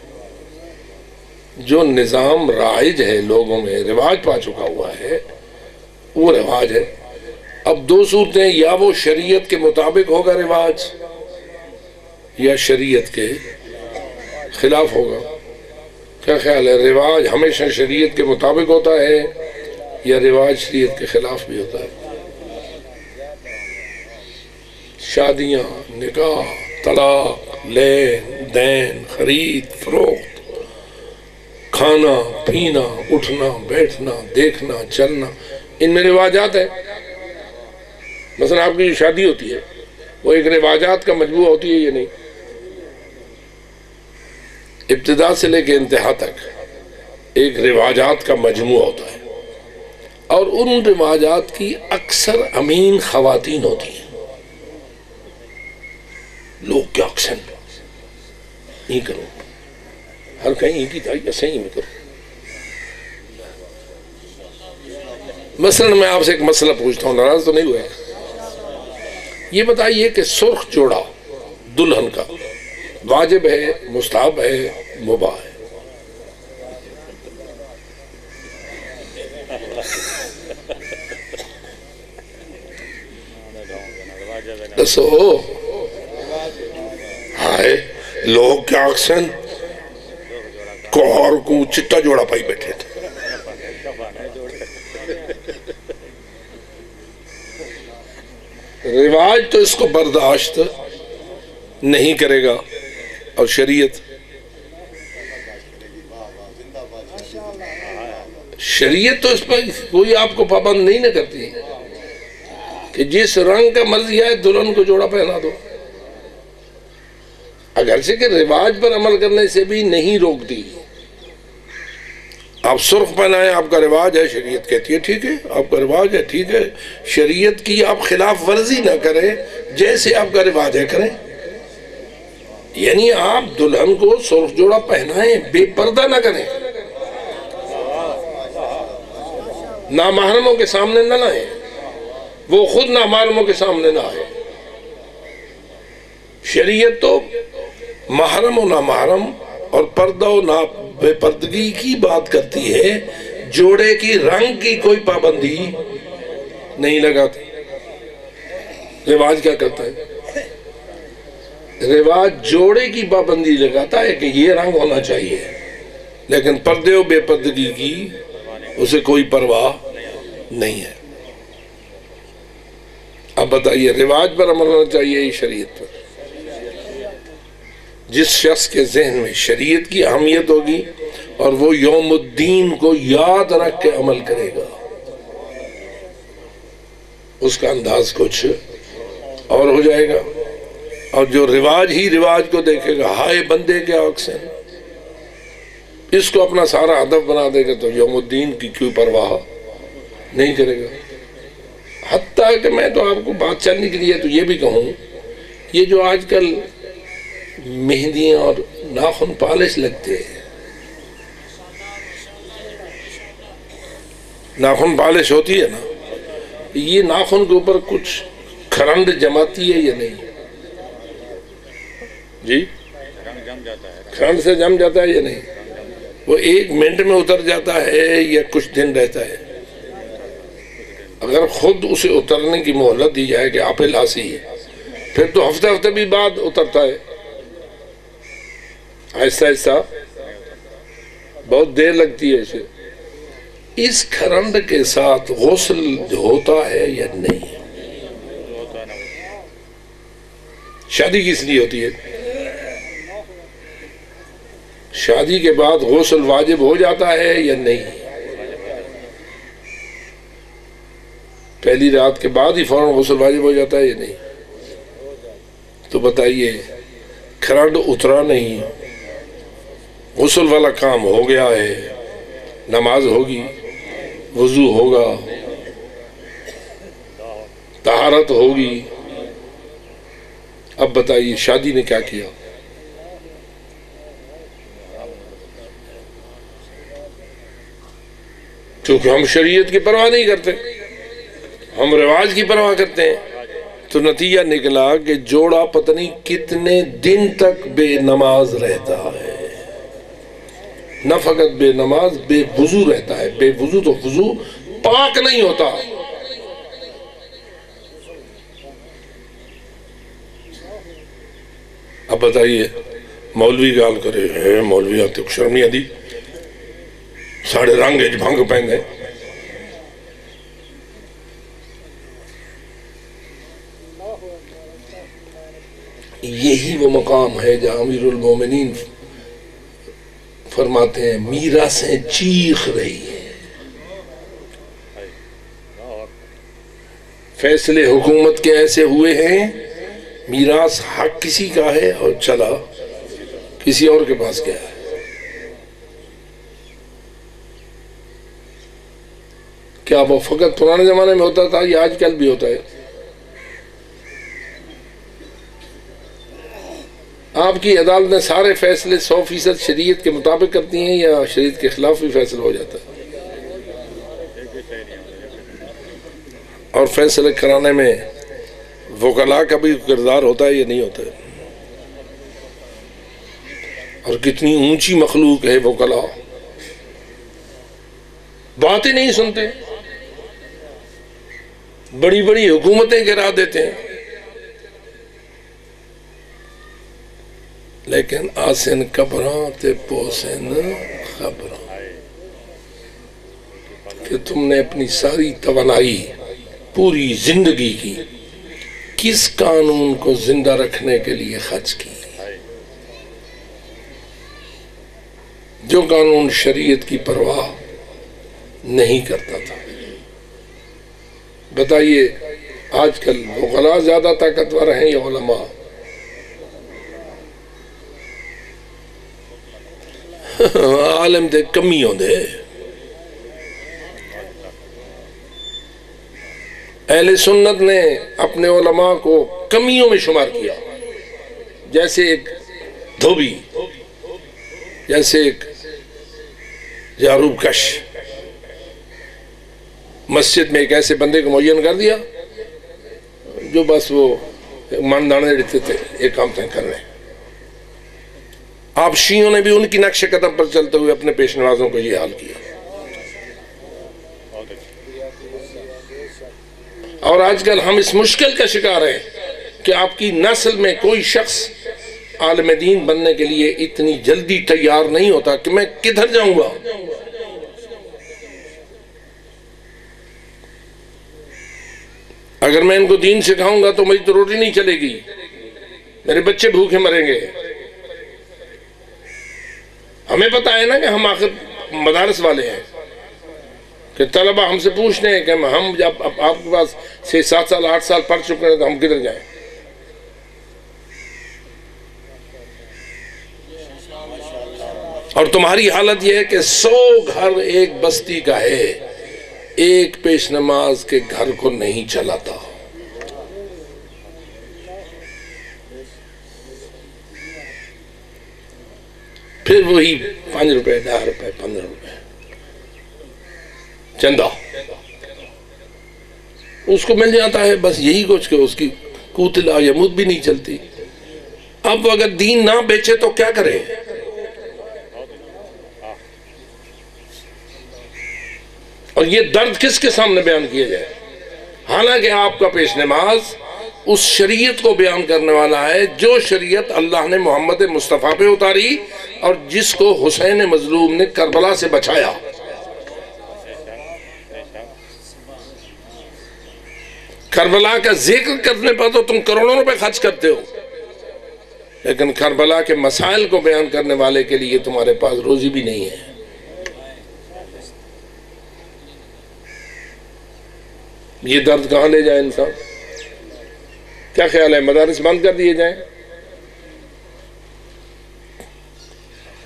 S1: جو نظام رائج ہے لوگوں میں، رواج پا چکا ہوا ہے، وہ رواج ہے. اب دو صورتیں، یا وہ شریعت کے مطابق ہوگا رواج یا شریعت کے خلاف ہوگا. کیا خیال ہے؟ رواج ہمیشہ شریعت کے مطابق ہوتا ہے یا رواج شریعت کے خلاف بھی ہوتا ہے؟ شادیاں، نکاح، طلاق، لین دین، خرید فروخت، کھانا پینا، اٹھنا بیٹھنا، دیکھنا چلنا، ان میں رواجات ہیں. مثلا آپ کی جو شادی ہوتی ہے وہ ایک رواجات کا مجموعہ ہوتی ہے یا نہیں؟ ابتدا سے لے کے انتہا تک ایک رواجات کا مجموعہ ہوتا ہے، اور ان رواجات کی اکثر امین خواتین ہوتی ہیں. لوگ کیا اکثر نہیں کرو، ہر کہیں کی تھا ایسے ہی میں کرو. مثلا میں آپ سے ایک مسئلہ پوچھتا ہوں، ناراض تو نہیں ہوئے؟ یہ بتائیے کہ سرخ جوڑا دلہن کا واجب ہے، مستحب ہے، مباح ہے؟ دسو. ہائے لوگ کیا اکثر کوہر کو چٹا جوڑا پائی بیٹھے تھے. رواج تو اس کو برداشت نہیں کرے گا، اور شریعت تو اس پر کوئی آپ کو پابند نہیں نہ کرتی کہ جس رنگ کا مرضی ہے دلہن کو جوڑا پہنا دو. اگرچہ کہ رواج پر عمل کرنے سے بھی نہیں روکتی. آپ سرخ پہنائیں، آپ کا رواج ہے، شریعت کہتی ہے ٹھیک ہے، آپ کا رواج ہے ٹھیک ہے. شریعت کی آپ خلاف ورزی نہ کریں، جیسے آپ کا رواج ہے کریں. یعنی آپ دلہن کو سرخ جوڑا پہنائیں، بے پردہ نہ کریں، نامحرموں کے سامنے نہ لائیں، وہ خود نامحرموں کے سامنے نہ آئے. شریعت تو محرم و نامحرم اور پردہ و بے پردگی کی بات کرتی ہے، جوڑے کی رنگ کی کوئی پابندی نہیں لگاتی. رواج کیا کرتا ہے؟ رواج جوڑے کی پابندی لگاتا ہے کہ یہ رنگ ہونا چاہیے، لیکن پردے و بے پردگی کی اسے کوئی پرواہ نہیں ہے. اب بتائیے رواج پر عمل ہونا چاہیے شریعت پر؟ جس شخص کے ذہن میں شریعت کی اہمیت ہوگی اور وہ یوم الدین کو یاد رکھ کے عمل کرے گا، اس کا انداز کچھ اور ہو جائے گا. اور جو رواج ہی رواج کو دیکھے گا، ہائے بندے کے اکثر اس کو اپنا سارا ہدف بنا دے گا، تو یوم الدین کی کوئی پرواہ نہیں کرے گا. حتیٰ کہ میں تو آپ کو بات چلنے کے لیے تو یہ بھی کہوں، یہ جو آج کل مہندیاں اور ناخن پالش لگتے ہیں، ناخن پالش ہوتی ہے نا، یہ ناخن کے اوپر کچھ کھرنڈ جماتی ہے یا نہیں؟ جی کھرنڈ سے جم جاتا ہے یا نہیں؟ وہ 1 منٹ میں اتر جاتا ہے یا کچھ دن رہتا ہے؟ اگر خود اسے اترنے کی مہلت دی جائے کہ آپ لاسی پھر تو ہفتہ ہفتہ بھی بعد اترتا ہے، آہستہ آہستہ بہت دیر لگتی ہے اسے۔ اس کھرنڈ کے ساتھ غسل ہوتا ہے یا نہیں؟ شادی کس لیے ہوتی ہے؟ شادی کے بعد غسل واجب ہو جاتا ہے یا نہیں؟ پہلی رات کے بعد ہی فوراً غسل واجب ہو جاتا ہے یا نہیں؟ تو بتائیے، کھرنڈ اترا نہیں، غسل والا کام ہو گیا ہے، نماز ہوگی، وضو ہوگا، طہارت ہوگی، اب بتائیے شادی نے کیا کیا؟ کیونکہ ہم شریعت کی پرواہ نہیں کرتے، ہم رواج کی پرواہ کرتے ہیں، تو نتیجہ نکلا کہ جوڑا پتہ نہیں کتنے دن تک بے نماز رہتا ہے، نہ فقط بے نماز، بے وضو رہتا ہے۔ بے وضو تو وضو پاک نہیں ہوتا۔ اب بتائیے، مولوی گال کرے، مولوی آتے کو شرم نہیں آتی، ساڑھے رنگ بھنگ پہنے، یہی وہ مقام ہے جہاں امیر المومنین فرماتے ہیں میراثیں چیخ رہی ہیں، فیصلے حکومت کے ایسے ہوئے ہیں، میراث حق کسی کا ہے اور چلا کسی اور کے پاس گیا ہے۔ کیا وہ فقط پرانے زمانے میں ہوتا تھا یا آج کل بھی ہوتا ہے؟ آپ کی عدالتیں سارے فیصلے 100% شریعت کے مطابق کرتی ہیں یا شریعت کے خلاف بھی فیصلہ ہو جاتا ہے؟ اور فیصلے کرانے میں وکلاء کا بھی کردار ہوتا ہے یا نہیں ہوتا ہے؟ اور کتنی اونچی مخلوق ہے وکلاء، باتیں نہیں سنتے، بڑی بڑی حکومتیں گرا دیتے ہیں، لیکن آسن قبراں تے پوسن خبراں، کہ تم نے اپنی ساری توانائی پوری زندگی کی کس قانون کو زندہ رکھنے کے لیے خرچ کی؟ جو قانون شریعت کی پرواہ نہیں کرتا تھا۔ بتائیے آج کل وکلاء زیادہ طاقتور ہیں یا علماء؟ عالم دے کمی ہوندے، اہل سنت نے اپنے علماء کو کمیوں میں شمار کیا، جیسے ایک دھوبی، جیسے ایک جاروب کش، مسجد میں ایک ایسے بندے کو معین کر دیا جو بس وہ ماندانے دیتے تھے ایک کام تھے کرنے۔ آپ شیعوں نے بھی ان کی نقش قدم پر چلتے ہوئے اپنے پیش نوازوں کو یہ حال کیا، اور آج کل ہم اس مشکل کا شکار ہیں کہ آپ کی نسل میں کوئی شخص عالم دین بننے کے لیے اتنی جلدی تیار نہیں ہوتا کہ میں کدھر جاؤں گا۔ اگر میں ان کو دین سکھاؤں گا تو میری تو روٹی نہیں چلے گی، میرے بچے بھوکے مریں گے۔ ہمیں پتہ ہے نا کہ ہم آخر مدارس والے ہیں، کہ طلبہ ہم سے پوچھتے ہیں کہ ہم جب آپ کے پاس 6-7 سال 8 سال پڑھ چکے ہیں تو ہم کدھر جائیں؟ اور تمہاری حالت یہ ہے کہ 100 گھر ایک بستی کا ہے، ایک پیش نماز کے گھر کو نہیں چلاتا۔ پھر وہی 5 روپے 10 روپے 15 روپے چندہ اس کو مل جاتا ہے، بس یہی کچھ کہ اس کی کوتلا یمود بھی نہیں چلتی۔ اب اگر دین نہ بیچے تو کیا کرے؟ اور یہ درد کس کے سامنے بیان کیا جائے؟ حالانکہ آپ کا پیش نماز اس شریعت کو بیان کرنے والا ہے جو شریعت اللہ نے محمد مصطفیٰ پہ اتاری اور جس کو حسین مظلوم نے کربلا سے بچایا۔ کربلا کا ذکر کرنے پر تو تم کروڑوں روپے خرچ کرتے ہو، لیکن کربلا کے مسائل کو بیان کرنے والے کے لیے تمہارے پاس روزی بھی نہیں ہے۔ یہ درد کہاں لے جائے انسان؟ کیا خیال ہے مدارس بند کر دیے جائیں؟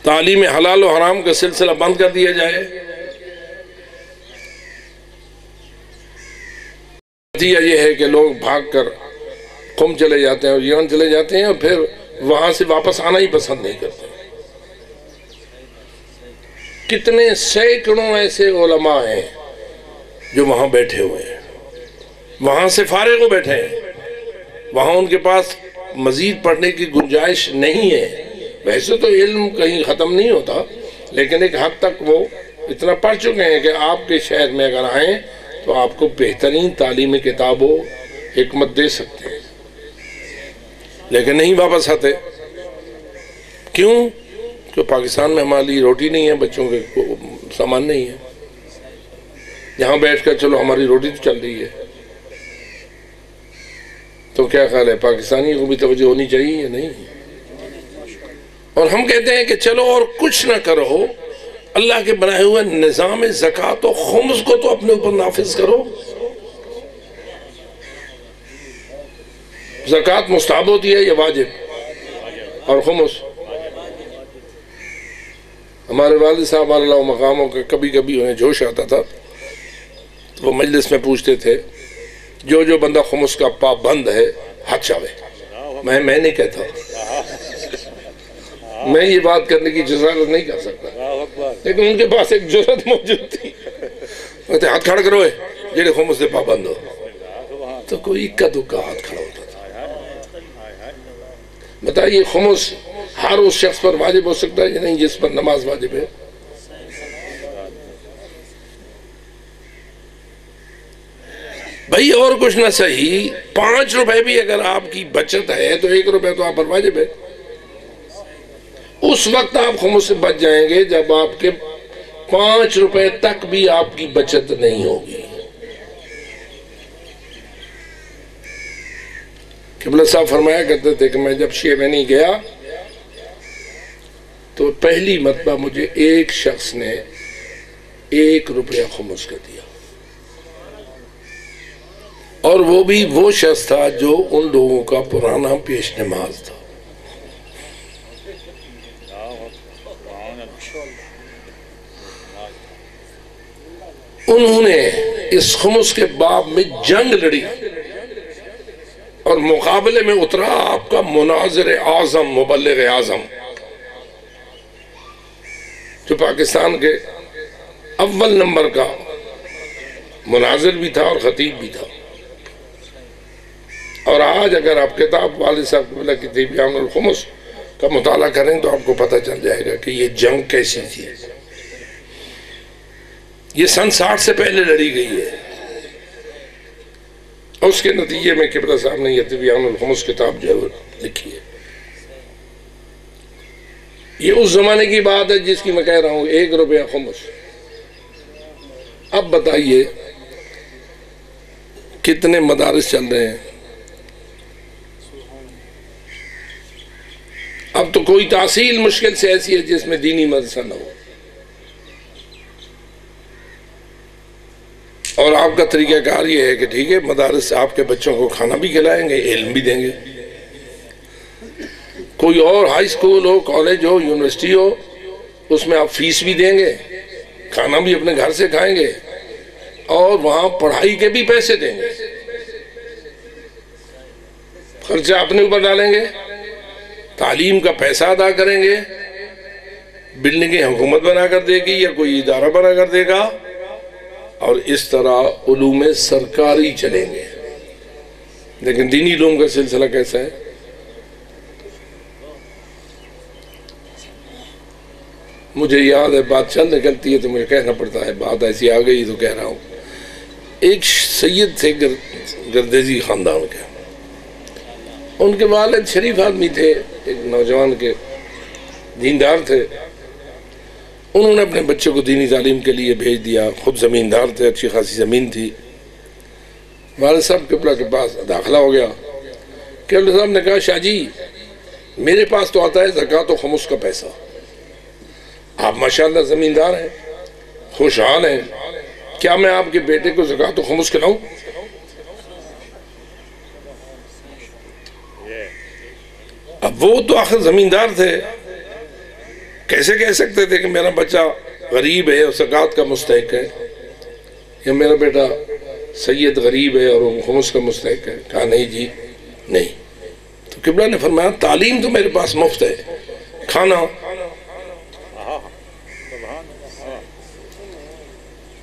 S1: تعلیم حلال و حرام کا سلسلہ بند کر دیا جائے؟ نتیجہ یہ ہے کہ لوگ بھاگ کر قم چلے جاتے ہیں اور ایران چلے جاتے ہیں اور پھر وہاں سے واپس آنا ہی پسند نہیں کرتے۔ کتنے سینکڑوں ایسے علماء ہیں جو وہاں بیٹھے ہوئے ہیں، وہاں سے فارغ ہو بیٹھے ہیں، وہاں ان کے پاس مزید پڑھنے کی گنجائش نہیں ہے۔ ویسے تو علم کہیں ختم نہیں ہوتا، لیکن ایک حد تک وہ اتنا پڑھ چکے ہیں کہ آپ کے شہر میں اگر آئیں تو آپ کو بہترین تعلیمی کتاب و حکمت دے سکتے ہیں، لیکن نہیں واپس آتے۔ کیوں؟ کہ پاکستان میں ہمارے لیے روٹی نہیں ہے، بچوں کے سامان نہیں ہے۔ یہاں بیٹھ کر چلو ہماری روٹی تو چل رہی ہے، تو کیا خیال ہے پاکستانی کو بھی توجہ ہونی چاہیے یا نہیں؟ اور ہم کہتے ہیں کہ چلو اور کچھ نہ کرو، اللہ کے بنائے ہوئے نظام زکوٰۃ و خمس کو تو اپنے اوپر نافذ کرو۔ زکوٰۃ مستحب ہوتی ہے یا واجب؟ اور خمس؟ ہمارے والد صاحب اللہ مقاموں کے کبھی کبھی انہیں جوش آتا تھا تو وہ مجلس میں پوچھتے تھے جو جو بندہ خمس کا پابند ہے ہاتھ چاہے۔ میں نہیں کہتا، میں یہ بات کرنے کی جسارت نہیں کر سکتا، لیکن ان کے پاس ایک جرات موجود تھی، کہتے ہاتھ کھڑا کرو جیڑے خمس سے پابند ہو، تو کوئی اکا دکا ہاتھ کھڑا ہوتا تھا۔ بتائیے خمس ہر اس شخص پر واجب ہو سکتا ہے یا نہیں جس پر نماز واجب ہے؟ بھائی اور کچھ نہ صحیح 5 روپے بھی اگر آپ کی بچت ہے تو 1 روپے تو آپ پر واجب ہے۔ اس وقت آپ خمس سے بچ جائیں گے جب آپ کے 5 روپے تک بھی آپ کی بچت نہیں ہوگی۔ قبلہ صاحب فرمایا کرتے تھے کہ میں جب شیعہ میں نہیں گیا تو پہلی مرتبہ مجھے ایک شخص نے 1 روپیہ خمس کا دیا، اور وہ بھی وہ شخص تھا جو ان لوگوں کا پرانا پیش نماز تھا۔ انہوں نے اس خمس کے باب میں جنگ لڑی اور مقابلے میں اترا آپ کا مناظر اعظم، مبلغ اعظم، جو پاکستان کے اول نمبر کا مناظر بھی تھا اور خطیب بھی تھا۔ اور آج اگر آپ کتاب والد صاحب قبلہ کی بیان الخمس کا مطالعہ کریں تو آپ کو پتہ چل جائے گا کہ یہ جنگ کیسی تھی۔ یہ سن 60 سے پہلے لڑی گئی ہے، اور اس کے نتیجے میں قبلہ صاحب نے یہ بیان الخمس کتاب جو ہے لکھی ہے۔ یہ اس زمانے کی بات ہے جس کی میں کہہ رہا ہوں 1 روپیہ خمس۔ اب بتائیے کتنے مدارس چل رہے ہیں؟ اب تو کوئی تحصیل مشکل سے ایسی ہے جس میں دینی مدرسہ نہ ہو، اور آپ کا طریقہ کار یہ ہے کہ ٹھیک ہے مدارس آپ کے بچوں کو کھانا بھی کھلائیں گے، علم بھی دیں گے۔ کوئی اور ہائی سکول ہو، کالج ہو، یونیورسٹی ہو، اس میں آپ فیس بھی دیں گے، کھانا بھی اپنے گھر سے کھائیں گے، اور وہاں پڑھائی کے بھی پیسے دیں گے۔ خرچہ اپنے اوپر ڈالیں گے، تعلیم کا پیسہ ادا کریں گے، بلڈنگیں حکومت بنا کر دے گی یا کوئی ادارہ بنا کر دے گا، اور اس طرح علوم سرکاری چلیں گے۔ لیکن دینی علوم کا سلسلہ کیسا ہے؟ مجھے یاد ہے، بات چل نکلتی ہے تو مجھے کہنا پڑتا ہے، بات ایسی آ گئی تو کہہ رہا ہوں۔ ایک سید تھے گردیزی خاندان کے، ان کے والد شریف آدمی تھے، ایک نوجوان کے دیندار تھے، انہوں نے اپنے بچے کو دینی تعلیم کے لیے بھیج دیا، خود زمیندار تھے، اچھی خاصی زمین تھی۔ والد صاحب قبلہ کے پاس داخلہ ہو گیا، قبلہ صاحب نے کہا شاہ جی میرے پاس تو آتا ہے زکوٰۃ و خمس کا پیسہ، آپ ماشاءاللہ زمیندار ہیں، خوشحال ہیں، کیا میں آپ کے بیٹے کو زکوٰۃ و خمس کھلاؤں؟ اب وہ تو آخر زمیندار تھے، کیسے کہہ سکتے تھے کہ میرا بچہ غریب ہے اور زکوٰۃ کا مستحق ہے، یا میرا بیٹا سید غریب ہے اور وہ خمس کا مستحق ہے؟ کہا نہیں جی نہیں۔ تو قبلہ نے فرمایا تعلیم تو میرے پاس مفت ہے، کھانا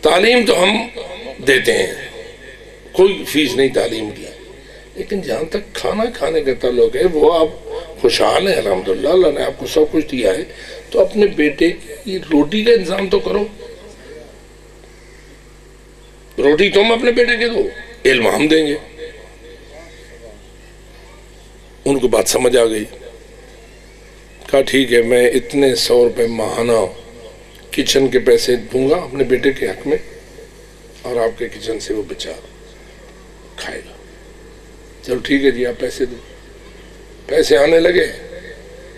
S1: تعلیم تو ہم دیتے ہیں، کوئی فیس نہیں تعلیم کی، لیکن جہاں تک کھانا کھانے کا تعلق ہے وہ آپ خوشحال ہیں الحمدللہ، اللہ نے آپ کو سب کچھ دیا ہے، تو اپنے بیٹے کی روٹی کا انتظام تو کرو، روٹی تم اپنے بیٹے کے دو، علم ہم دیں گے۔ ان کو بات سمجھ آ گئی، کہا ٹھیک ہے میں اتنے 100 روپے ماہانہ کچن کے پیسے دوں گا اپنے بیٹے کے حق میں، اور آپ کے کچن سے وہ بچہ کھائے گا۔ چلو ٹھیک ہے جی آپ پیسے دو، پیسے آنے لگے،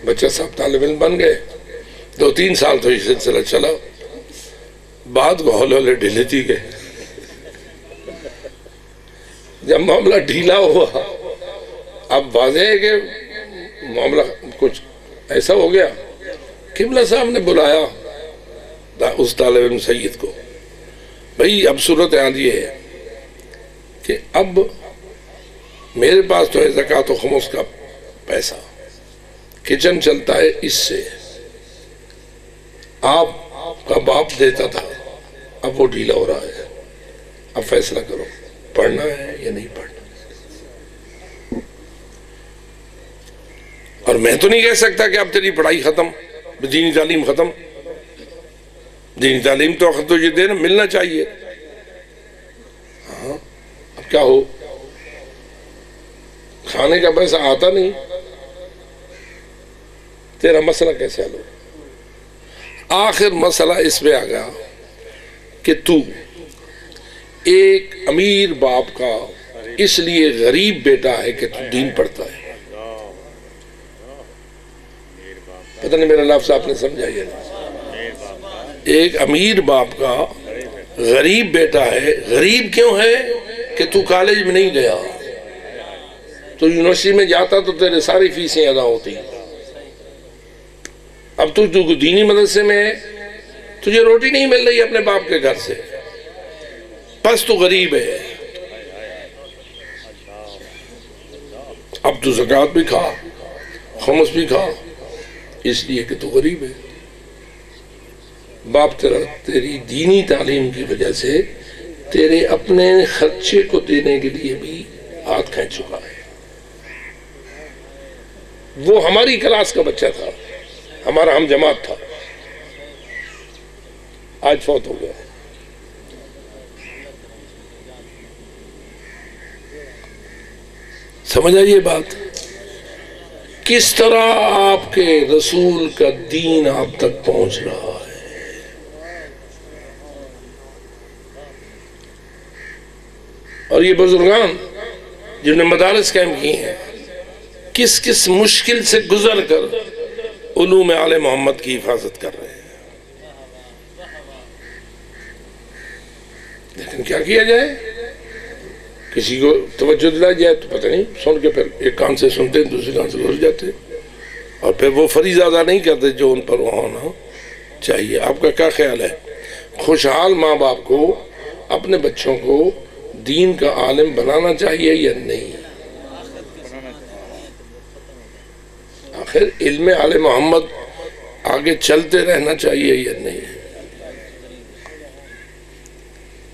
S1: بچہ صاحب طالب علم بن گئے، 2-3 سال تو یہ سلسلہ چلا، بعد کو ہولے ڈھیلے تھی گئے۔ جب معاملہ ڈھیلا ہوا اب واضح ہے کہ معاملہ کچھ ایسا ہو گیا، قبلہ صاحب نے بلایا اس طالب علم سید کو، بھئی اب صورتحال یہ ہے کہ اب میرے پاس تو ہے زکوٰۃ و خمس کا پیسہ، کچن چلتا ہے اس سے، آپ کا باپ دیتا تھا، اب وہ ڈھیلا ہو رہا ہے، اب فیصلہ کرو پڑھنا ہے یا نہیں پڑھنا۔ اور میں تو نہیں کہہ سکتا کہ اب تیری پڑھائی ختم، دینی تعلیم ختم، دینی تعلیم تو تجھے دینا ملنا چاہیے، ہاں اب کیا ہو، کھانے کا پیسہ آتا نہیں، تیرا مسئلہ کیسے حل ہو؟ آخر مسئلہ اس میں آ گیا کہ تو ایک امیر باپ کا اس لیے غریب بیٹا ہے کہ تو دین پڑھتا ہے، پتہ نہیں میرا لفظ آپ نے سمجھا یا نہیں، ایک امیر باپ کا غریب بیٹا ہے، غریب کیوں ہے کہ تو کالج میں نہیں گیا، تو یونیورسٹی میں جاتا تو تیرے ساری فیسیں ادا ہوتی، اب تو دینی مدرسے میں تجھے روٹی نہیں مل رہی اپنے باپ کے گھر سے، بس تو غریب ہے، اب تو زکوٰۃ بھی کھا خمس بھی کھا، اس لیے کہ تو غریب ہے، باپ تیری دینی تعلیم کی وجہ سے تیرے اپنے خرچے کو دینے کے لیے بھی ہاتھ کھینچ چکا ہے۔ وہ ہماری کلاس کا بچہ تھا، ہمارا ہم جماعت تھا، آج فوت ہو گیا۔ سمجھ آئیے بات، کس طرح آپ کے رسول کا دین آپ تک پہنچ رہا ہے۔ اور یہ بزرگان جنہوں نے مدارس قائم کی ہیں، کس کس مشکل سے گزر کر علوم آل محمد کی حفاظت کر رہے ہیں، لیکن کیا کیا جائے، کسی کو توجہ دلائی جائے تو پتہ نہیں، سن کے پھر ایک کان سے سنتے ہیں دوسرے کان سے گھس جاتے، اور پھر وہ فریضہ ادا نہیں کرتے جو ان پر ہونا چاہیے۔ آپ کا کیا خیال ہے، خوشحال ماں باپ کو اپنے بچوں کو دین کا عالم بنانا چاہیے یا نہیں؟ آخر علم آل محمد آگے چلتے رہنا چاہیے یا نہیں؟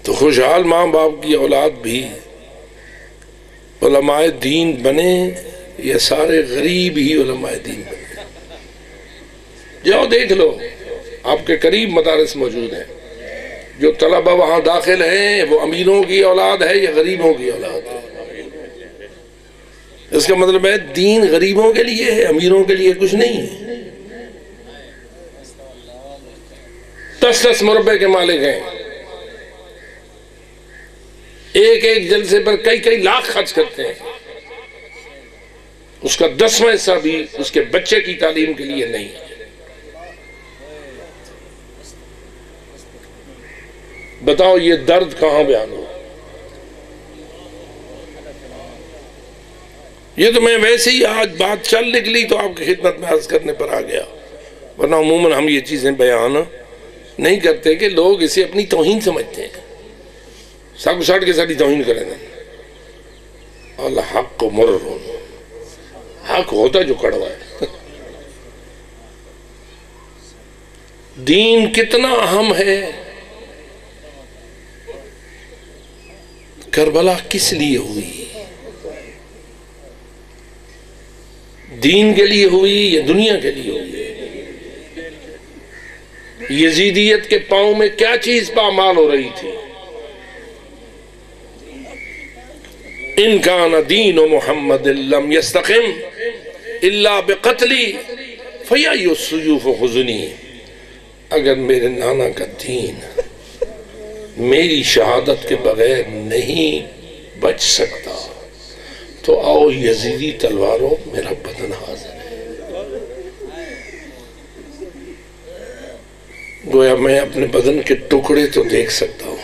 S1: تو خوشحال ماں باپ کی اولاد بھی علماء دین بنے یا سارے غریب ہی علماء دین بنے؟ جاؤ دیکھ لو، آپ کے قریب مدارس موجود ہیں، جو طلبہ وہاں داخل ہیں وہ امیروں کی اولاد ہے یا غریبوں کی اولاد ہے؟ اس کا مطلب ہے دین غریبوں کے لیے ہے، امیروں کے لیے کچھ نہیں ہے۔ 10 مربع کے مالک ہیں، ایک ایک جلسے پر کئی لاکھ خرچ کرتے ہیں، اس کا 10واں حصہ بھی اس کے بچے کی تعلیم کے لیے نہیں ہے۔ بتاؤ یہ درد کہاں بیان ہو؟ یہ تو میں ویسے ہی آج بات چل نکلی تو آپ کی خدمت میں عرض کرنے پر آ گیا، ورنہ عموماً ہم یہ چیزیں بیان نہیں کرتے کہ لوگ اسے اپنی توہین سمجھتے ہیں، سب ساٹھ کے ساتھ توہین کریں گے۔ اللہ حق کو مرر ہونا، حق ہوتا جو کڑوا ہے۔ دین کتنا اہم ہے، کربلا کس لیے ہوئی، دین کے لیے ہوئی یا دنیا کے لیے ہوئی؟ یزیدیت کے پاؤں میں کیا چیز پامال ہو رہی تھی؟ ان کان دین محمد لم یستقم الا بقتلی فیای السیوف حزنی، اگر میرے نانا کا دین میری شہادت کے بغیر نہیں بچ سکتا تو آؤ یزیدی تلواروں، میرا بدن حاضر ہے۔ گویا میں اپنے بدن کے ٹکڑے تو دیکھ سکتا ہوں،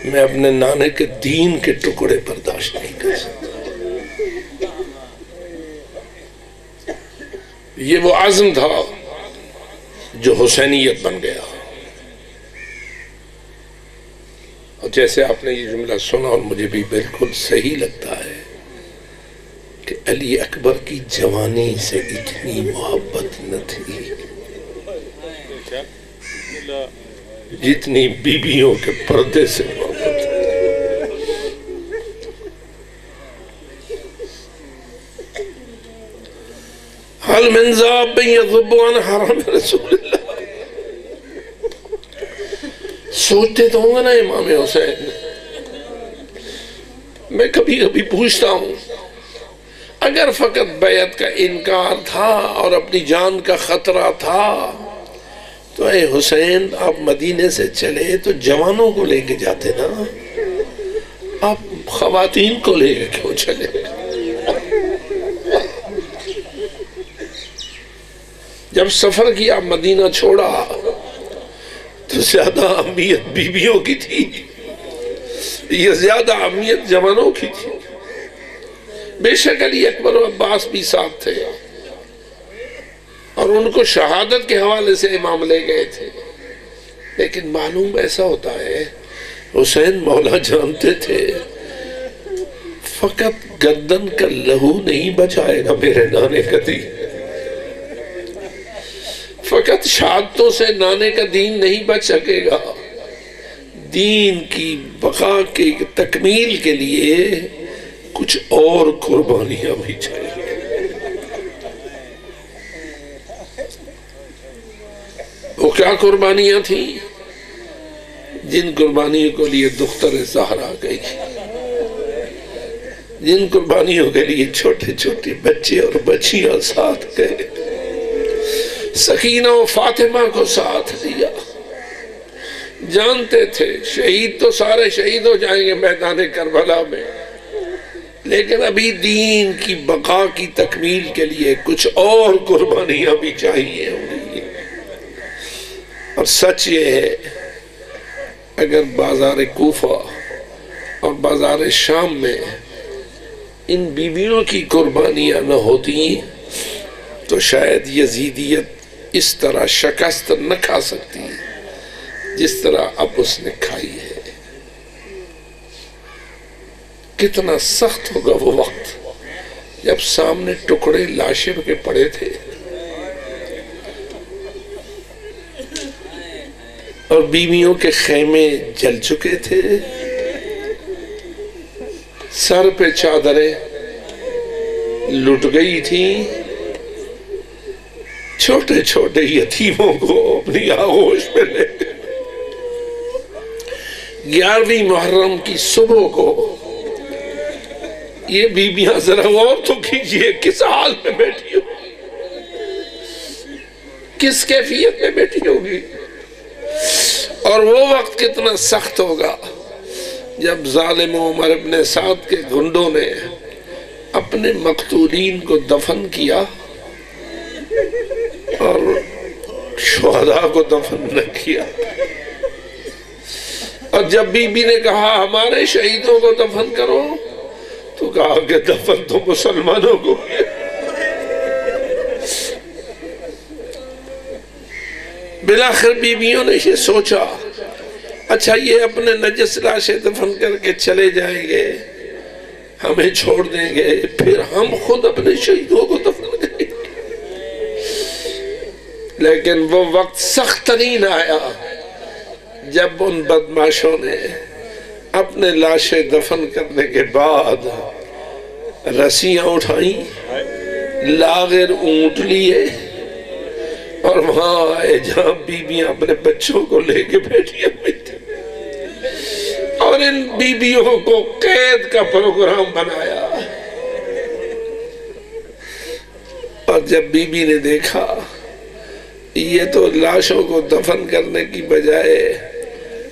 S1: میں اپنے نانے کے دین کے ٹکڑے برداشت نہیں کر سکتا۔ یہ وہ عزم تھا جو حسینیت بن گیا۔ اور جیسے آپ نے یہ جملہ سنا اور مجھے بھی بالکل صحیح لگتا ہے کہ علی اکبر کی جوانی سے اتنی محبت نہ تھی جتنی بیویوں کے پردے سے محبت ہے۔ حل من ذاب یذب عن حرم رسول اللہ، سوچتے تو ہوں گے نا امام حسین، میں کبھی کبھی پوچھتا ہوں اگر فقط بیعت کا انکار تھا اور اپنی جان کا خطرہ تھا تو اے حسین آپ مدینے سے چلے تو جوانوں کو لے کے جاتے نا، آپ خواتین کو لے کے کیوں چلے؟ جب سفر کیا مدینہ چھوڑا تو زیادہ اہمیت بیویوں کی تھی، یہ زیادہ اہمیت جوانوں کی تھی۔ بے شک علی اکبر و عباس بھی ساتھ تھے اور ان کو شہادت کے حوالے سے امام لے گئے تھے، لیکن معلوم ایسا ہوتا ہے حسین مولا جانتے تھے فقط گردن کا لہو نہیں بچائے گا میرے نانے کا دین، فقط شہادتوں سے نانے کا دین نہیں بچ سکے گا، دین کی بقا کی تکمیل کے لیے کچھ اور قربانیاں بھی چاہیے۔ وہ کیا قربانیاں تھیں؟ جن قربانیوں کے لیے دختر زہرا گئی، جن قربانیوں کے لیے چھوٹے چھوٹے بچے اور بچیاں ساتھ گئے، سکینہ و فاطمہ کو ساتھ دیا، جانتے تھے شہید تو سارے شہید ہو جائیں گے میدان کربلا میں، لیکن ابھی دین کی بقا کی تکمیل کے لیے کچھ اور قربانیاں بھی چاہیے ہوگی۔ اور سچ یہ ہے اگر بازار کوفہ اور بازار شام میں ان بیویوں کی قربانیاں نہ ہوتی تو شاید یزیدیت اس طرح شکست نہ کھا سکتی جس طرح اب اس نے کھائی ہے۔ کتنا سخت ہوگا وہ وقت جب سامنے ٹکڑے لاشیں کے پڑے تھے اور بیویوں کے خیمے جل چکے تھے، سر پہ چادریں لٹ گئی تھیں، چھوٹے چھوٹے یتیموں کو اپنی آغوش میں لے 11ویں محرم کی صبح کو یہ بیویاں ذرا غور تو کیجئے کس حال میں بیٹھی ہو، کس کیفیت میں بیٹھی ہوگی، اور وہ وقت کتنا سخت ہوگا جب ظالم عمر ابن سعد کے گنڈوں نے اپنے مقتولین کو دفن کیا اور شہداء کو دفن نہ کیا۔ اور جب بی بی نے کہا ہمارے شہیدوں کو دفن کرو تو کہا کہ دفن تو مسلمانوں کو۔ بلاخر بیویوں نے یہ سوچا اچھا یہ اپنے نجس لاشیں دفن کر کے چلے جائیں گے، ہمیں چھوڑ دیں گے، پھر ہم خود اپنے شہیدوں کو دفن کریں گے۔ لیکن وہ وقت سخت ترین آیا جب ان بدماشوں نے اپنے لاشیں دفن کرنے کے بعد رسیاں اٹھائیں، لاغر اونٹ لیے اور وہاں آئے جہاں بیویاں اپنے بچوں کو لے کے بیٹھی ہوئی تھی، اور ان بیویوں کو قید کا پروگرام بنایا۔ اور جب بی بی نے دیکھا یہ تو لاشوں کو دفن کرنے کی بجائے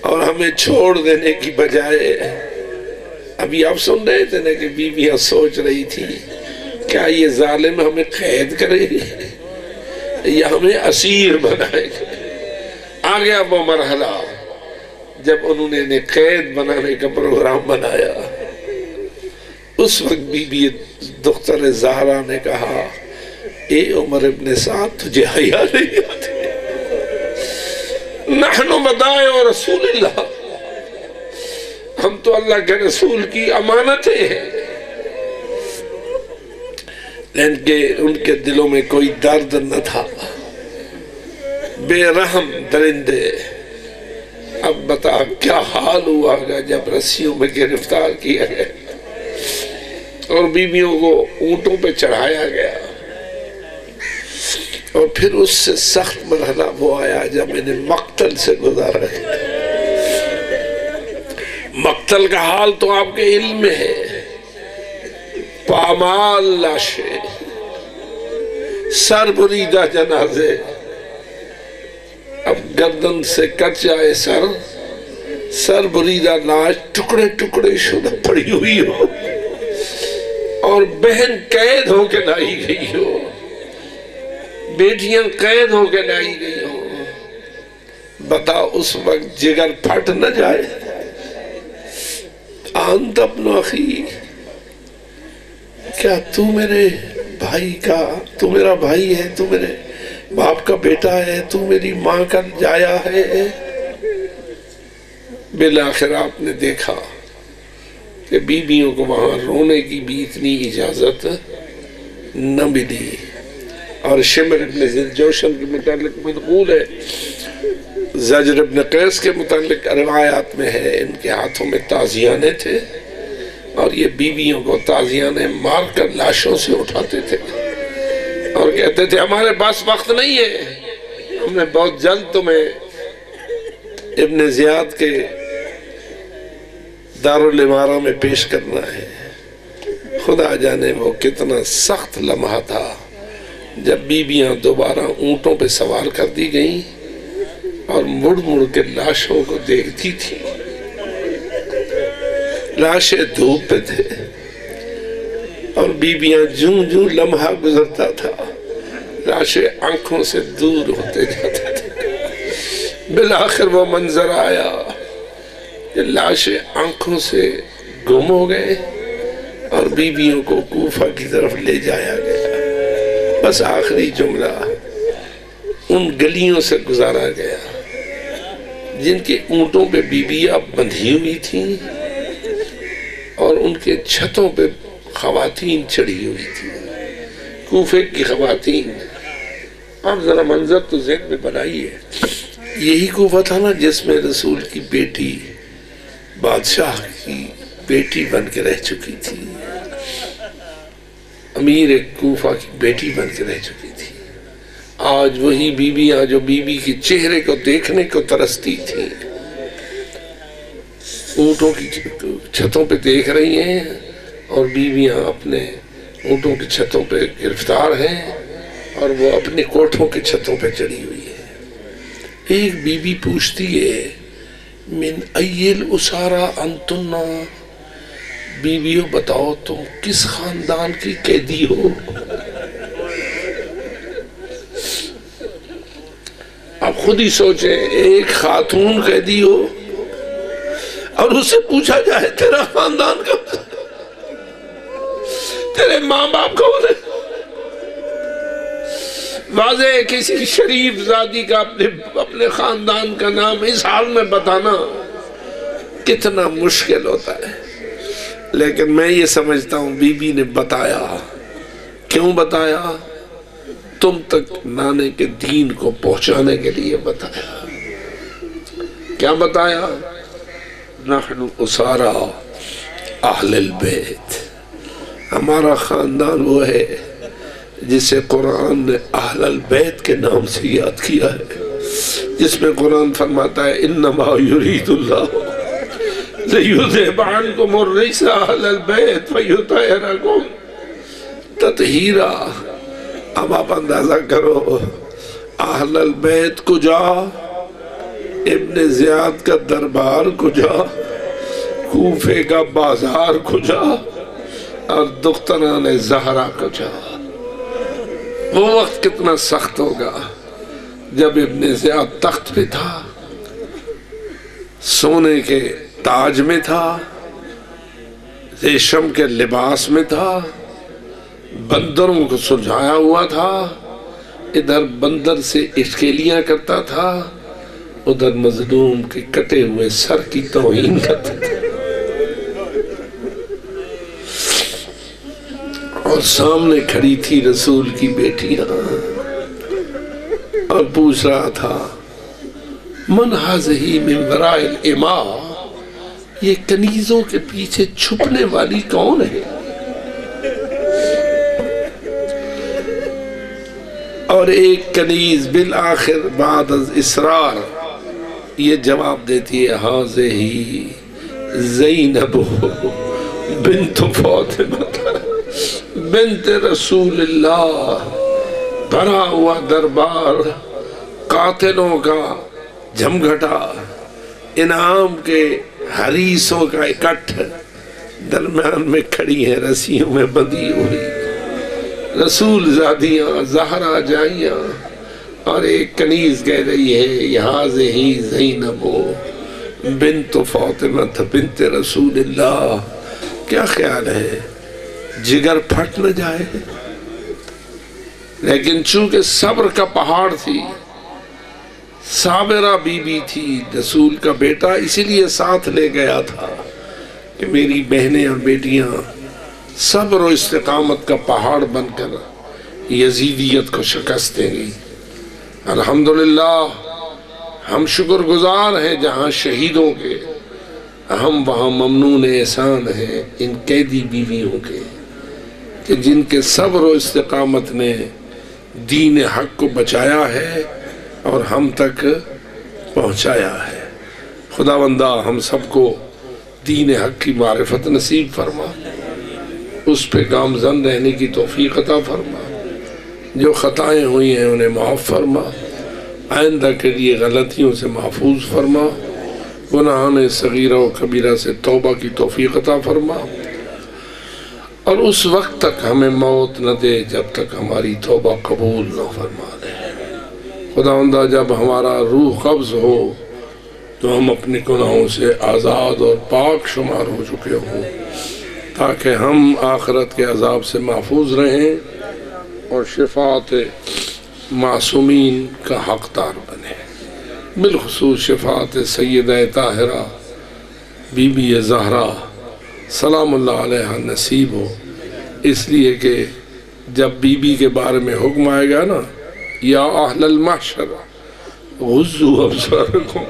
S1: اور ہمیں چھوڑ دینے کی بجائے، ابھی آپ سن رہے تھے نا کہ بیویاں سوچ رہی تھی کیا یہ ظالم ہمیں قید کرے گی یا ہمیں اسیر بنائے گا۔ آ گیا وہ مرحلہ جب انہوں نے انہیں قید بنانے کا پروگرام بنایا۔ اس وقت بی بی دختر زہرا نے کہا اے عمر ابن سعد تجھے حیا نہیں آتی، نحن بدائع رسول اللہ، ہم تو اللہ کے رسول کی امانتیں ہیں۔ لیکن ان کے دلوں میں کوئی درد نہ تھا، بے رحم درندے۔ اب بتا کیا حال ہوا گا جب رسیوں میں گرفتار کیا گیا اور بیویوں کو اونٹوں پہ چڑھایا گیا، اور پھر اس سے سخت مرحلہ وہ آیا جب انہیں مقتل سے گزارا گیا۔ مقتل کا حال تو آپ کے علم میں ہے، پامال لاشیں، سر بریدہ جنازے، اب گردن سے کٹ جائے سر بریدہ لاش ٹکڑے ٹکڑے شدہ پڑی ہوئی ہو، اور بہن قید ہو کے لائی گئی ہو، بیٹیاں قید ہو کے لائی گئی ہو۔ بتا اس وقت جگر پھٹ نہ جائے۔ انت ابن اخی، کیا تو میرے بھائی کا، تو میرا بھائی ہے، تو میرے باپ کا بیٹا ہے، تو میری ماں کا جایا ہے۔ بالآخر آپ نے دیکھا کہ بیویوں کو وہاں رونے کی بھی اتنی اجازت نہ ملی۔ اور شمر ابن ذوالجوشن کے متعلق منقول ہے، زجر ابن قیس کے متعلق روایات میں ہے، ان کے ہاتھوں میں تازیانے تھے اور یہ بیویوں کو تازیانے مار کر لاشوں سے اٹھاتے تھے اور کہتے تھے ہمارے پاس وقت نہیں ہے، ہم نے بہت جلد تمہیں ابن زیاد کے دارالامارہ میں پیش کرنا ہے۔ خدا جانے وہ کتنا سخت لمحہ تھا جب بیویاں دوبارہ اونٹوں پہ سوار کر دی گئیں اور مڑ مڑ کے لاشوں کو دیکھتی تھی۔ لاشیں دھوپ پہ تھے اور بیویاں جوں لمحہ گزرتا تھا لاشیں آنکھوں سے دور ہوتے جاتے تھے۔ بالآخر وہ منظر آیا کہ لاشیں آنکھوں سے گم ہو گئے اور بیویوں کو کوفہ کی طرف لے جایا گیا۔ بس آخری جملہ ان گلیوں سے گزارا گیا جن کے اونٹوں پہ بیویاں بندھی ہوئی تھیں اور ان کے چھتوں پہ خواتین چڑھی ہوئی تھیں، کوفے کی خواتین۔ آپ ذرا منظر تو ذہن میں بنائیے، یہی کوفہ تھا نا جس میں رسول کی بیٹی بادشاہ کی بیٹی بن کے رہ چکی تھی، امیر کوفہ کی بیٹی بن کے رہ چکی تھی۔ آج وہی بیویاں جو بیوی کے چہرے کو دیکھنے کو ترستی تھی اونٹوں کی چھتوں پہ دیکھ رہی ہیں اور بیویاں اپنے اونٹوں کی چھتوں پہ گرفتار ہیں اور وہ اپنے کوٹھوں کی چھتوں پہ چڑھی ہوئی ہے۔ ایک بی بی پوچھتی ہے من ایل اسارا انتنا، بیویوں بتاؤ تم کس خاندان کی قیدی ہو؟ آپ خود ہی سوچیں، ایک خاتون قیدی ہو اور اس سے پوچھا جائے تیرا خاندان کا، تیرے ماں باپ کون ہے؟ واضح ہے کسی شریف زادی کا اپنے خاندان کا نام اس حال میں بتانا کتنا مشکل ہوتا ہے، لیکن میں یہ سمجھتا ہوں بی بی نے بتایا۔ کیوں بتایا؟ تم تک نانے کے دین کو پہنچانے کے لیے بتایا۔ کیا بتایا؟ نحن اسارا اہل البیت، ہمارا خاندان وہ ہے جسے قرآن نے اہل البیت کے نام سے یاد کیا ہے، جس میں قرآن فرماتا ہے انما یرید اللہ لیذھب عنکم الرجس اہل البیت ویطہرکم تطہیرا۔ اب آپ اندازہ کرو، اہل البیت کجا؟ ابن زیاد کا دربار کجا؟ کوفے کا بازار کجا؟ اور دختران زہرا کجا؟ وہ وقت کتنا سخت ہوگا جب ابن زیاد تخت پہ تھا، سونے کے تاج میں تھا، ریشم کے لباس میں تھا، بندروں کو سلجھایا ہوا تھا، ادھر بندر سے اشکیلیاں کرتا تھا، ادھر مظلوم کے کٹے ہوئے سر کی توہین کرتا تھا، اور سامنے کھڑی تھی رسول کی بیٹیاں اور پوچھ رہا تھا من ھذہ من وراء الاماء، یہ کنیزوں کے پیچھے چھپنے والی کون ہے؟ اور ایک کنیز بالآخر بعد از اصرار یہ جواب دیتی ہے ھذہ زینب بنت فاطمہ بنت رسول اللہ۔ بھرا ہوا دربار، قاتلوں کا جھمگھٹا، انعام کے حریصوں کا اکٹھ، درمیان میں کھڑی ہیں رسیوں میں بندھی ہوئی رسول زادیاں، زہرا جائیاں، اور ایک کنیز کہہ رہی ہے ھذہ زینب بنت فاطمہ بنت رسول اللہ۔ کیا خیال ہے جگر پھٹ نہ جائے؟ لیکن چونکہ صبر کا پہاڑ تھی، صابرہ بی بی تھی، رسول کا بیٹا، اسی لیے ساتھ لے گیا تھا کہ میری بہنیں اور بیٹیاں صبر و استقامت کا پہاڑ بن کر یزیدیت کو شکست دیں گی۔ الحمدللہ ہم شکر گزار ہیں جہاں شہیدوں کے، ہم وہاں ممنون احسان ہیں ان قیدی بیویوں کے کہ جن کے صبر و استقامت نے دین حق کو بچایا ہے اور ہم تک پہنچایا ہے۔ خداوندہ ہم سب کو دین حق کی معرفت نصیب فرما، اس پہ گامزن رہنے کی توفیق عطا فرما، جو خطائیں ہوئی ہیں انہیں معاف فرما، آئندہ کے لیے غلطیوں سے محفوظ فرما، گناہان صغیرہ و کبیرہ سے توبہ کی توفیق عطا فرما، اور اس وقت تک ہمیں موت نہ دے جب تک ہماری توبہ قبول نہ فرما دے۔ خداوندہ جب ہمارا روح قبض ہو تو ہم اپنے گناہوں سے آزاد اور پاک شمار ہو چکے ہوں، تاکہ ہم آخرت کے عذاب سے محفوظ رہیں اور شفاعت معصومین کا حقدار بنے، بالخصوص شفاعت سیدہ طاہرہ بی بی زہرا سلام اللہ علیہ نصیب ہو، اس لیے کہ جب بی بی کے بارے میں حکم آئے گا نا یا اہل المحشر غضوا ابصارکم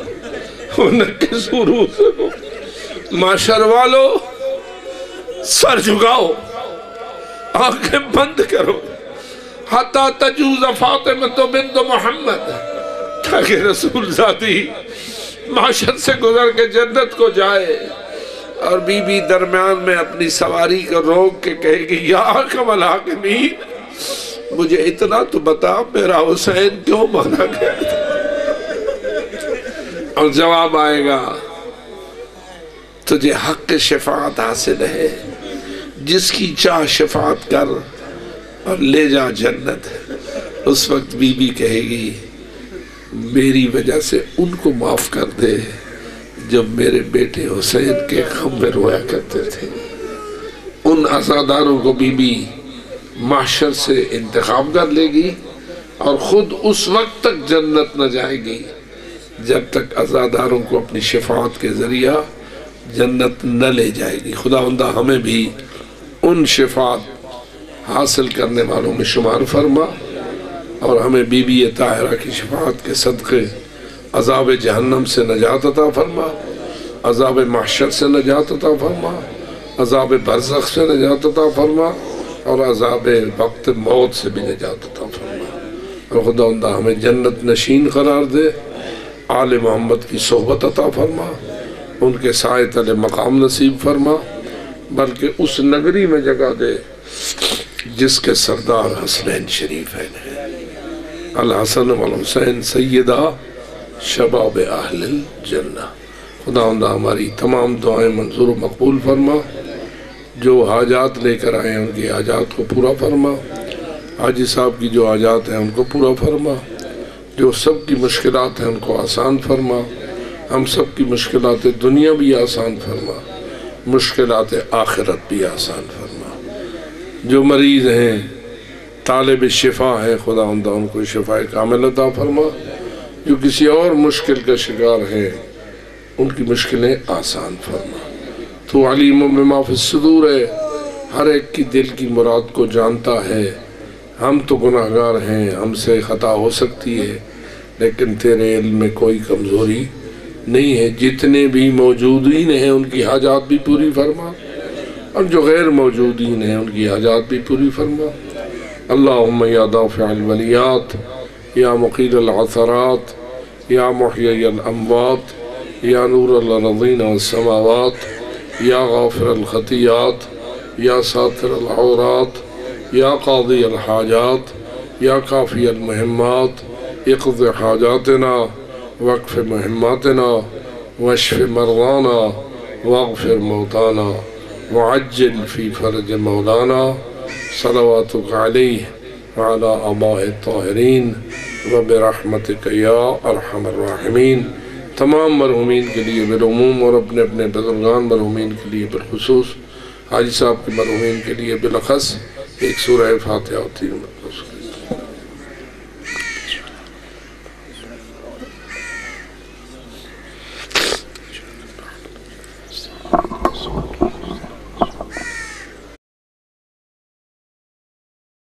S1: ونکسوا رؤوسکم، معاشر والو سر جھکاؤ، آنکھیں بند کرو، حتی تجوز فاطمہ بنت محمد، تاکہ رسول ذاتی معاشر سے گزر کے جنت کو جائے، اور بی بی درمیان میں اپنی سواری کو روک کے کہے گی یا اکرم الحاکمین مجھے اتنا تو بتا میرا حسین کیوں مارا گیا تھا؟ اور جواب آئے گا تجھے حق شفاعت حاصل ہے، جس کی چاہ شفاعت کر اور لے جا جنت۔ اس وقت بی بی کہے گی میری وجہ سے ان کو معاف کر دے جب میرے بیٹے حسین کے غم میں رویا کرتے تھے۔ ان عزاداروں کو بی بی محشر سے انتخاب کر لے گی اور خود اس وقت تک جنت نہ جائے گی جب تک عزاداروں کو اپنی شفاعت کے ذریعہ جنت نہ لے جائے گی۔ خداوندہ ہمیں بھی ان شفاعت حاصل کرنے والوں میں شمار فرما اور ہمیں بی بی طاہرہ کی شفاعت کے صدقے عذاب جہنم سے نجات عطا فرما، عذاب محشر سے نجات عطا فرما، عذاب برزخ سے نجات عطا فرما اور عذاب وقت موت سے بھی نجات عطا فرما۔ اور خداوندہ ہمیں جنت نشین قرار دے، آل محمد کی صحبت عطا فرما، ان کے سائے تلے مقام نصیب فرما، بلکہ اس نگری میں جگہ دے جس کے سردار حسنین شریفین ہیں۔ الحسن والحسین سیدہ شباب اہل الجنہ۔ خداوندہ ہماری تمام دعائیں منظور و مقبول فرما، جو حاجات لے کر آئے ہیں ان کی حاجات کو پورا فرما، حاجی صاحب کی جو حاجات ہیں ان کو پورا فرما، جو سب کی مشکلات ہیں ان کو آسان فرما، ہم سب کی مشکلات دنیا بھی آسان فرما، مشکلات آخرت بھی آسان فرما۔ جو مریض ہیں طالب شفا ہے خداوندہ ان کو شفا کامل عطا فرما، جو کسی اور مشکل کا شکار ہیں ان کی مشکلیں آسان فرما۔ تو علیم بما فی الصدور ہے، ہر ایک کی دل کی مراد کو جانتا ہے۔ ہم تو گناہگار ہیں، ہم سے خطا ہو سکتی ہے، لیکن تیرے علم میں کوئی کمزوری نہیں ہے۔ جتنے بھی موجودین ہیں ان کی حاجات بھی پوری فرما اور جو غیر موجودین ہیں ان کی حاجات بھی پوری فرما۔ اللہم یا دافع الولیات، یا مقیل العثرات، یا محیی الاموات، یا نور الارضین والسماوات، یا غافر الخطیات، یا ساتر العورات، یا قاضی الحاجات، یا کافی المہمات، اقض حاجاتنا وقف مہماتنا واشف مرضانا واغفر موتانا وعجل فی فرج مولانا صلواتک علیہ وعلی آباء الطاہرین وبرحمتک یا ارحم الراحمین۔ تمام مرحومین کے لیے بالعموم اور اپنے اپنے بزرگان مرحومین کے لیے بالخصوص، حاجی صاحب کے مرحومین کے لیے بالاخص ایک سورہ فاتحہ ہوتی ہے۔